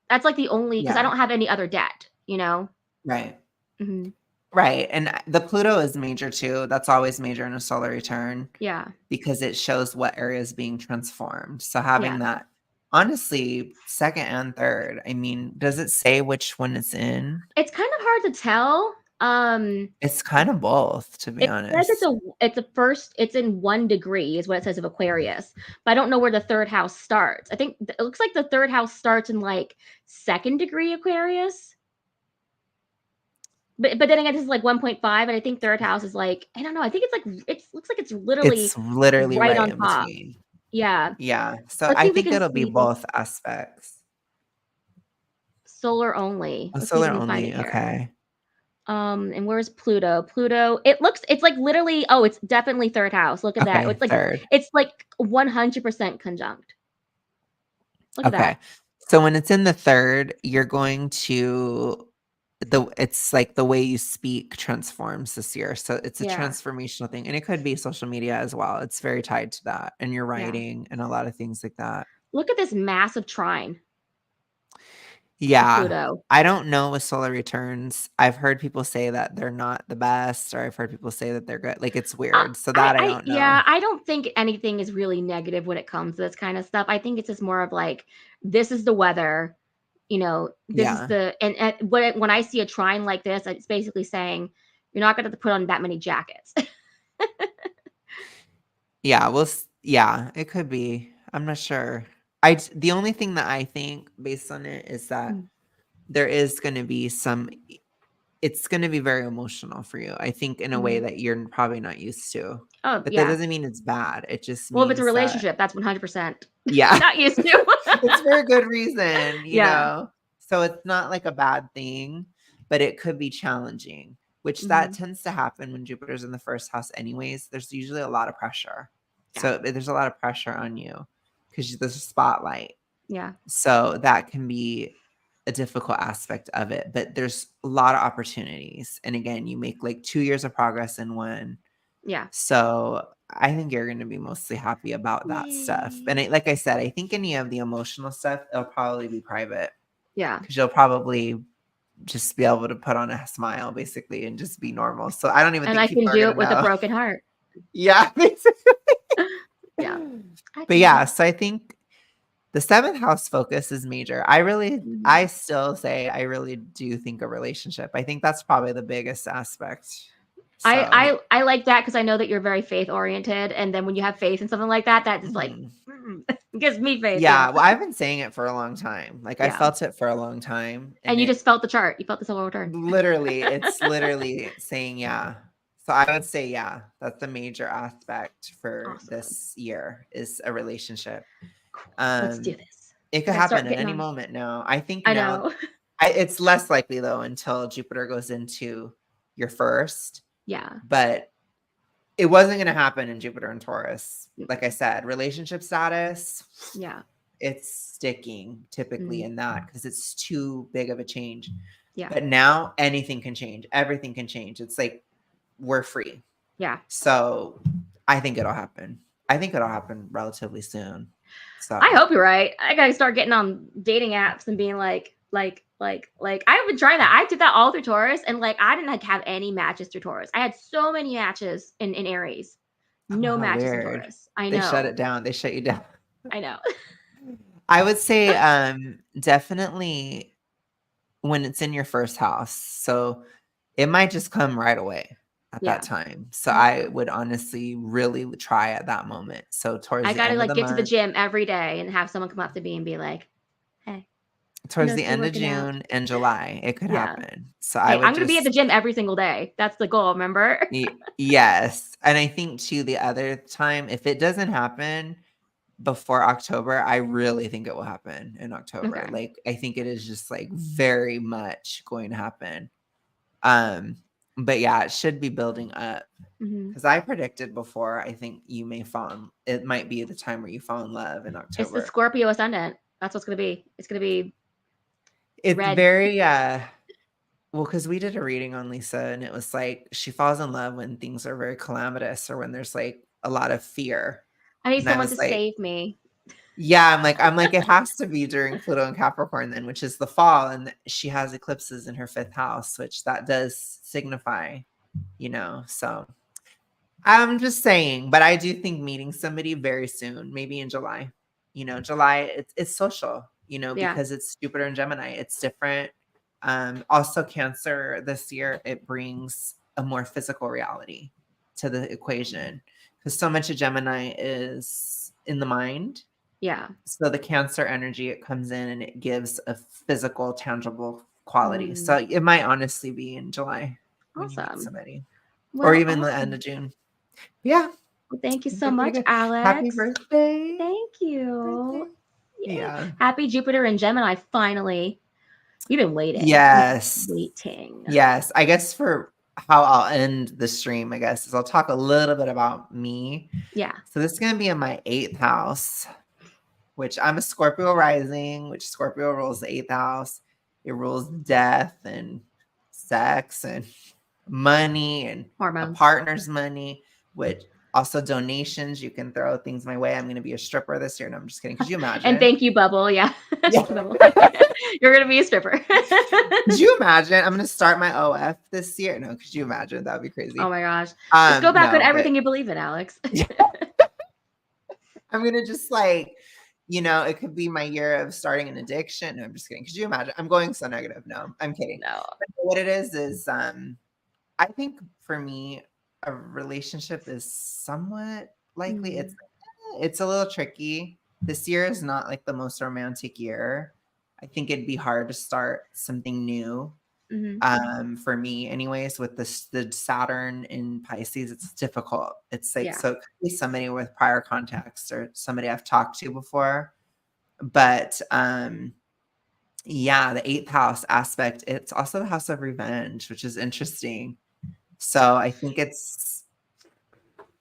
because I don't have any other debt, you know? Right. Right. And the Pluto is major too. That's always major in a solar return. Yeah. Because it shows what area is being transformed. So having that, honestly, 2nd and 3rd, I mean, does it say which one it's in? It's kind of hard to tell. It's kind of both, to be honest. It's in 1 degree is what it says of Aquarius, but I don't know where the 3rd house starts. I think it looks like the 3rd house starts in like 2nd degree Aquarius. But then again, this is like 1.5, and I think 3rd house is like, I don't know. I think it's like, it looks like it's literally right on top. Between. Yeah. Yeah. So I think it'll be both aspects. Solar only. Solar only. Okay. And where's Pluto? Pluto, it's like literally, it's definitely 3rd house. Look at that. It's like 3rd. It's like 100% conjunct. Look at that. So when it's in the 3rd, you're going to it's like the way you speak transforms this year. So it's a transformational thing. And it could be social media as well. It's very tied to that. And your writing and a lot of things like that. Look at this massive trine. Yeah. Pluto. I don't know with solar returns. I've heard people say that they're not the best, or I've heard people say that they're good. Like it's weird. So that I don't know. Yeah, I don't think anything is really negative when it comes to this kind of stuff. I think it's just more of like, this is the weather. You know, this is the, and when I see a trine like this, it's basically saying you're not going to have to put on that many jackets. Yeah, it could be. I'm not sure. The only thing that I think based on it is that there is going to be it's going to be very emotional for you. I think in a way that you're probably not used to. But that doesn't mean it's bad. It just means if it's a relationship, that's 100%. Yeah. Not used to. It's for a good reason, you know? So it's not like a bad thing, but it could be challenging, which that tends to happen when Jupiter's in the 1st house anyways. There's usually a lot of pressure. Yeah. So there's a lot of pressure on you because there's a spotlight. Yeah. So that can be a difficult aspect of it, but there's a lot of opportunities. And again, you make like 2 years of progress in one. Yeah. So I think you're going to be mostly happy about that stuff. And like I said, I think any of the emotional stuff, it'll probably be private. Yeah. Because you'll probably just be able to put on a smile basically and just be normal. So I don't even And think I people can are do gonna it with a know. broken heart. Yeah, basically. Yeah. I But can yeah, do so I think the 7th house focus is major. I still say I really do think a relationship. I think that's probably the biggest aspect. So I like that because I know that you're very faith oriented, and then when you have faith in something like that, that is like gives me faith. yeah, Yeah, well, I've been saying it for a long time. Like I yeah. felt it for a long time, And and you it just felt the chart. You felt the silver return. literally, it's literally saying yeah. So I would say yeah, that's the major aspect for Awesome. this year is a relationship. Cool. Let's do this. It could I happen start at getting any on. moment now. I think I now know. it's less likely though until Jupiter goes into your first, Yeah. but it wasn't going to happen in Jupiter and Taurus. Like I said, relationship status, Yeah. it's sticking typically in that because it's too big of a change. Yeah. But now anything can change. Everything can change. It's like we're free. Yeah. So I think it'll happen. I think it'll happen relatively soon. So I hope you're right. I gotta start getting on dating apps and being like I've been trying that. I did that all through Taurus, and like I didn't have any matches through Taurus. I had so many matches in Aries, no how matches in weird. Taurus. I They shut know. it down. They shut you down. I know. I would say definitely when it's in your first house. So it might just come right away at that time. So I would honestly really try at that moment. So towards I the gotta end of like the get to the month, gym every day and have someone come up to me and be like, "Hey, towards the noticed you end of working out." June and July, it could Yeah. happen. So I Hey, would I'm gonna be at the just gym every single day. That's the goal, remember? yes. And I think too the other time, if it doesn't happen before October, I really think it will happen in October. Okay. Like I think it is just like very much going to happen. But yeah, it should be building up. Because I predicted before, I think you may it might be the time where you fall in love in It's the October. Scorpio ascendant. That's what's gonna be. It's gonna be It's red. very well, because we did a reading on Lisa and it was like she falls in love when things are very calamitous or when there's like a lot of fear. I need And I someone to was like, save me. yeah, I'm like, it has to be during Pluto and Capricorn then, which is the fall. And she has eclipses in her 5th house, which that does signify, so I'm just saying, but I do think meeting somebody very soon, maybe in July. July, it's social, because it's Jupiter and Gemini. It's different. Also Cancer this year, it brings a more physical reality to the equation because so much of Gemini is in the mind. Yeah. So the Cancer energy, it comes in and it gives a physical, tangible quality. So it might honestly be in July when you meet somebody, or even the end of June. Yeah. Well, thank you so much, Alex. Happy birthday. Thank you. Yeah. Happy Jupiter and Gemini, finally. You've been waiting. Yes. Waiting. Yes. I guess for how I'll end the stream, I guess, is I'll talk a little bit about me. Yeah. So this is going to be in my 8th house, which I'm a Scorpio rising, which Scorpio rules the 8th house. It rules death and sex and money and hormones, a partner's money, which also donations. You can throw things my way. I'm going to be a stripper this year. No, I'm just kidding. Could you imagine? And thank you, Bubble. Yeah. Bubble. You're going to be a stripper. Could you imagine? I'm going to start my OF this year. No, could you imagine? That would be crazy. Oh my gosh. Just go back on everything you believe in, Alex. I'm going to just like, it could be my year of starting an addiction. No, I'm just kidding. Could you imagine? I'm going so negative. No, I'm kidding. No. But what it is I think for me, a relationship is somewhat likely. It's a little tricky. This year is not like the most romantic year. I think it'd be hard to start something new. For me anyways, with the Saturn in Pisces, it's difficult. It's like, so it could be somebody with prior contacts or somebody I've talked to before. But yeah, the 8th house aspect, it's also the house of revenge, which is interesting. So I think it's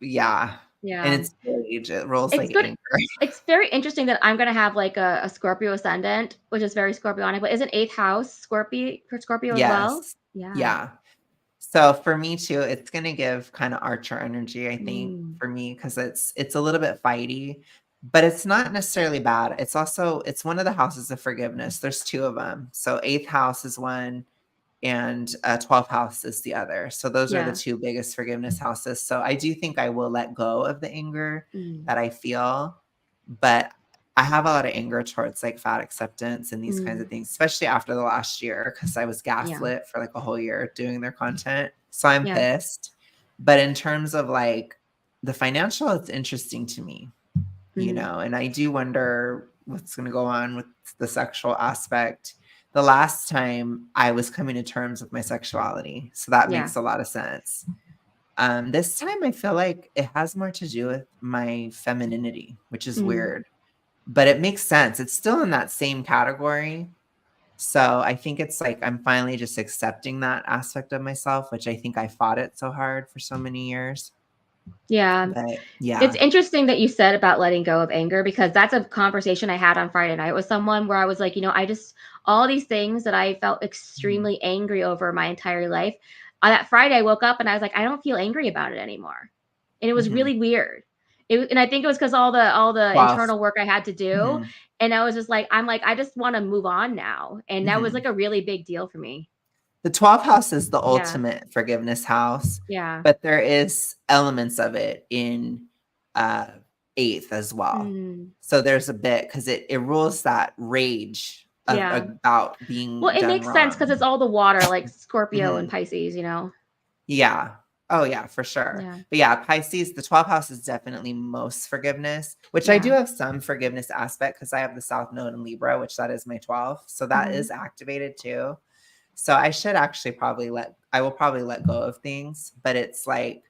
and it's rage. It rolls like anger. It's very interesting that I'm gonna have like a Scorpio ascendant, which is very Scorpionic, but isn't 8th house Scorpio as well? Yeah. So for me too, it's gonna give kind of Archer energy, I think, for me, because it's a little bit fighty, but it's not necessarily bad. It's one of the houses of forgiveness. There's 2 of them. So 8th house is one, and 12th house is the other. So those are the Yeah. two biggest forgiveness houses. So I do think I will let go of the anger that I feel, but I have a lot of anger towards like fat acceptance and these kinds of things, especially after the last year, because I was gaslit for like a whole year doing their content. So I'm pissed. But in terms of like the financial, it's interesting to me, you know, and I do wonder what's going to go on with the sexual aspect. The last time I was coming to terms with my sexuality. So that makes a lot of sense. This time I feel like it has more to do with my femininity, which is weird, but it makes sense. It's still in that same category. So I think it's like I'm finally just accepting that aspect of myself, which I think I fought it so hard for so many years. Yeah. But yeah. It's interesting that you said about letting go of anger, because that's a conversation I had on Friday night with someone where I was like, you know, all these things that I felt extremely angry over my entire life. On that Friday, I woke up and I was like, I don't feel angry about it anymore. And it was really weird. And I think it was because all the internal work I had to do. And I was just like, I just want to move on now. And that was like a really big deal for me. The 12th house is the ultimate forgiveness house. Yeah. But there is elements of it in 8th as well. So there's a bit, because it rules that rage about being Well, it makes sense because it's all the water, like Scorpio and Pisces, you know? Yeah. Oh, yeah, for sure. Yeah. But yeah, Pisces, the 12th house is definitely most forgiveness, which I do have some forgiveness aspect because I have the South Node in Libra, which that is my 12th. So that is activated too. So I should actually I will probably let go of things, but it's like,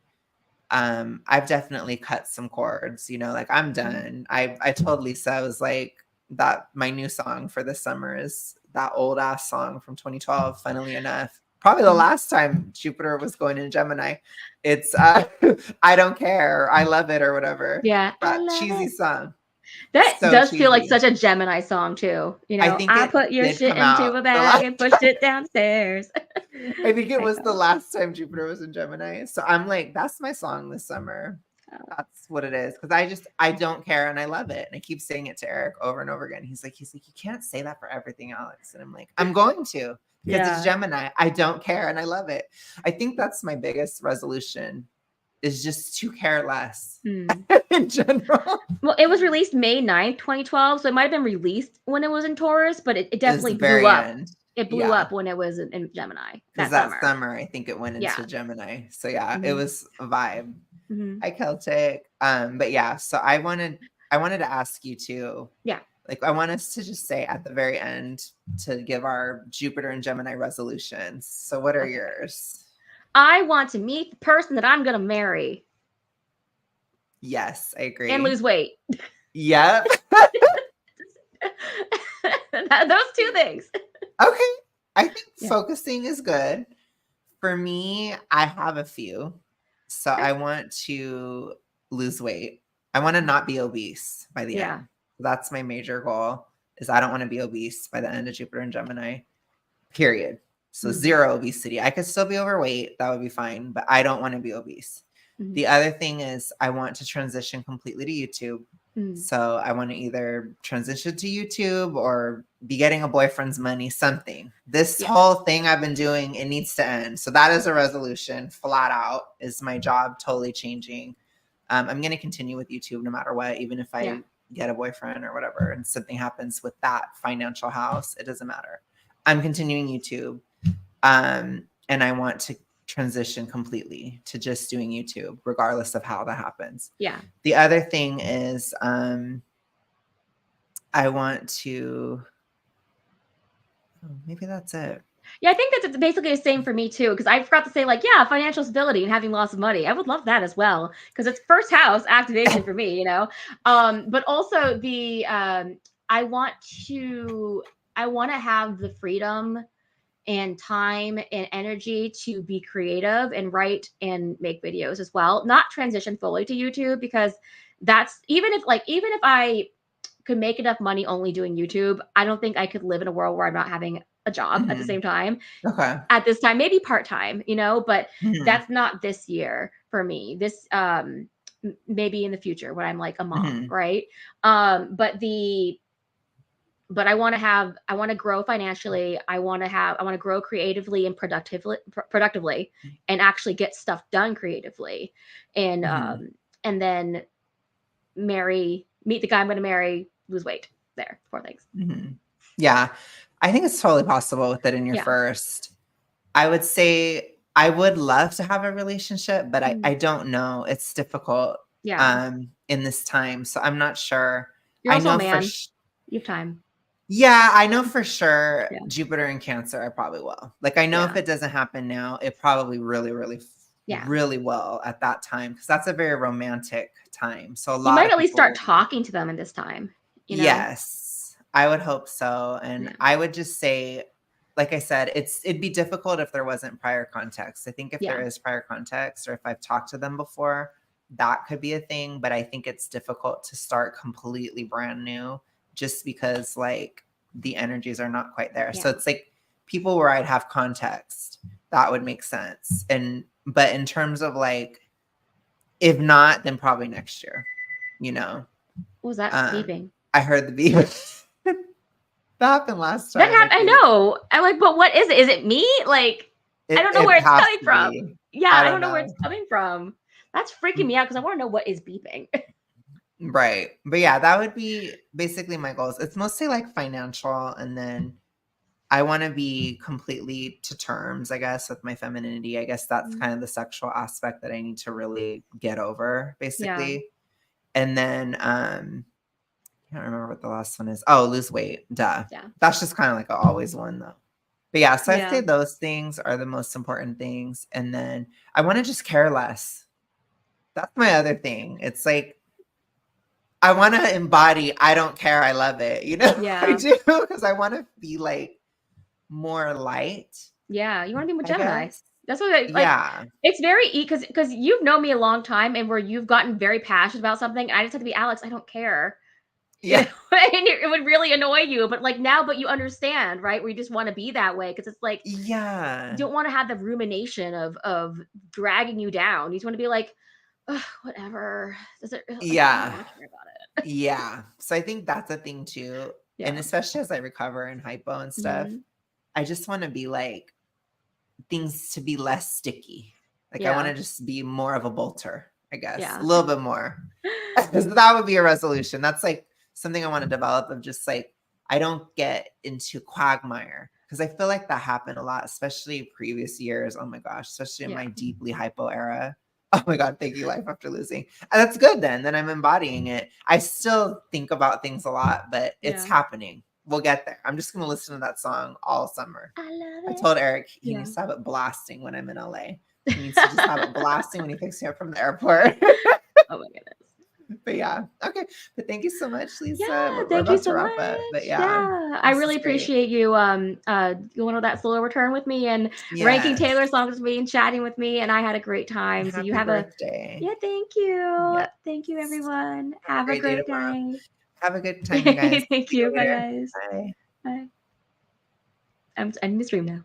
I've definitely cut some cords, you know, like I'm done. I told Lisa, I was like, that my new song for this summer is that old ass song from 2012, funnily enough. Probably the last time Jupiter was going in Gemini. It's I don't care. I love it or whatever. Yeah. That cheesy song. That So does cheesy. feel like such a Gemini song too. You know, I put your shit into a bag and pushed it downstairs. I think it was the last time Jupiter was in Gemini. So I'm like, that's my song this summer. That's what it is. Because I don't care and I love it. And I keep saying it to Eric over and over again. He's like, you can't say that for everything, Alex. And I'm like, I'm going to, because it's Gemini. I don't care and I love it. I think that's my biggest resolution, is just to care less in general. Well, it was released May 9th, 2012. So it might have been released when it was in Taurus, but it definitely blew up. It blew up when it was in Gemini. Because that summer, I think it went into Gemini. So it was a vibe. Hi, Celtic. But yeah, so I wanted to ask you too. Yeah. Like, I want us to just say at the very end to give our Jupiter and Gemini resolutions. So what are yours? I want to meet the person that I'm going to marry. Yes, I agree. And lose weight. Yep. Those two things. Okay. I think focusing is good. For me, I have a few. So I want to lose weight. I want to not be obese by the end. That's my major goal, is I don't want to be obese by the end of Jupiter and Gemini, period. So 0 obesity. I could still be overweight. That would be fine, but I don't want to be obese. The other thing is I want to transition completely to YouTube. So I want to either transition to YouTube or be getting a boyfriend's money, something. This whole thing I've been doing, it needs to end. So that is a resolution, flat out. Is my job totally changing? I'm going to continue with YouTube no matter what, even if I get a boyfriend or whatever, and something happens with that financial house, it doesn't matter. I'm continuing YouTube. And I want to transition completely to just doing YouTube, regardless of how that happens. Yeah. The other thing is, I want to, maybe that's it. Yeah, I think that's basically the same for me too, because I forgot to say, like, financial stability and having lots of money. I would love that as well, because it's first house activation for me, you know. But also I want to have the freedom and time and energy to be creative and write and make videos as well. Not transition fully to YouTube, because that's even if I could make enough money only doing YouTube, I don't think I could live in a world where I'm not having a job at the same time. Okay. At this time, maybe part-time, you know, but that's not this year for me. This maybe in the future when I'm like a mom, right? But but I want to grow financially. I want to grow creatively and productively, and actually get stuff done creatively, and then meet the guy I'm going to marry, lose weight. There, 4 things. Yeah, I think it's totally possible with it in your first. I would say I would love to have a relationship, but I don't know. It's difficult in this time, so I'm not sure. You're also I know a man. You have time. Yeah, I know for sure Jupiter in Cancer, I probably will. Like, I know if it doesn't happen now, it probably really, really, really will at that time, because that's a very romantic time. So you might at least start talking to them in this time. You know? Yes, I would hope so. And I would just say, like I said, it'd be difficult if there wasn't prior context. I think if there is prior context, or if I've talked to them before, that could be a thing. But I think it's difficult to start completely brand new, just because like the energies are not quite there. So it's like people where I'd have context, that would make sense. But in terms of like, if not, then probably next year, you know. What was that beeping? I heard the beep. That happened last time. That happened. I know. I'm like, but what is it? Is it me? Like, I don't know where it's coming from. Yeah, I don't know where it's coming from. That's freaking me out, because I want to know what is beeping. Right. But yeah, that would be basically my goals. It's mostly like financial, and then I want to be completely to terms, I guess, with my femininity. I guess that's kind of the sexual aspect that I need to really get over, basically. Yeah. And then I can't remember what the last one is. Oh, lose weight. Duh. Yeah. That's just kind of like always one, though. But yeah, so I'd say those things are the most important things. And then I want to just care less. That's my other thing. It's like, I want to embody, I don't care, I love it. You know, I do, because I want to be like more light. Yeah, you want to be with Gemini. That's what it's very because you've known me a long time, and where you've gotten very passionate about something. I just have to be, Alex, I don't care. Yeah. And it would really annoy you, but like now, but you understand, right? Where you just want to be that way, because it's like, you don't want to have the rumination of dragging you down. You just want to be like, whatever. Does it? Like, I don't want to care about it. Yeah. So I think that's a thing too. And especially as I recover and hypo and stuff, I just want to be like, things to be less sticky. Like I want to just be more of a bolter, I guess. A little bit more. Because that would be a resolution. That's like something I want to develop, of just like, I don't get into quagmire. Because I feel like that happened a lot, especially previous years. Oh my gosh, especially in my deeply hypo era. Oh my God, thank you, life after losing. And that's good then. Then I'm embodying it. I still think about things a lot, but it's happening. We'll get there. I'm just going to listen to that song all summer. I love it. I told Eric he needs to have it blasting when I'm in LA. He needs to just have it blasting when he picks me up from the airport. Oh my goodness. But yeah, okay. But thank you so much, Lisa. Yeah, thank you so much. But I really appreciate you going on that solo return with me, and ranking Taylor songs with me, and chatting with me, and I had a great time. Happy so you have birthday. Thank you. Thank you, everyone. Have a great day. Have a good time, you guys. Thank you. Bye, guys. Bye. Bye. I'm in the stream now.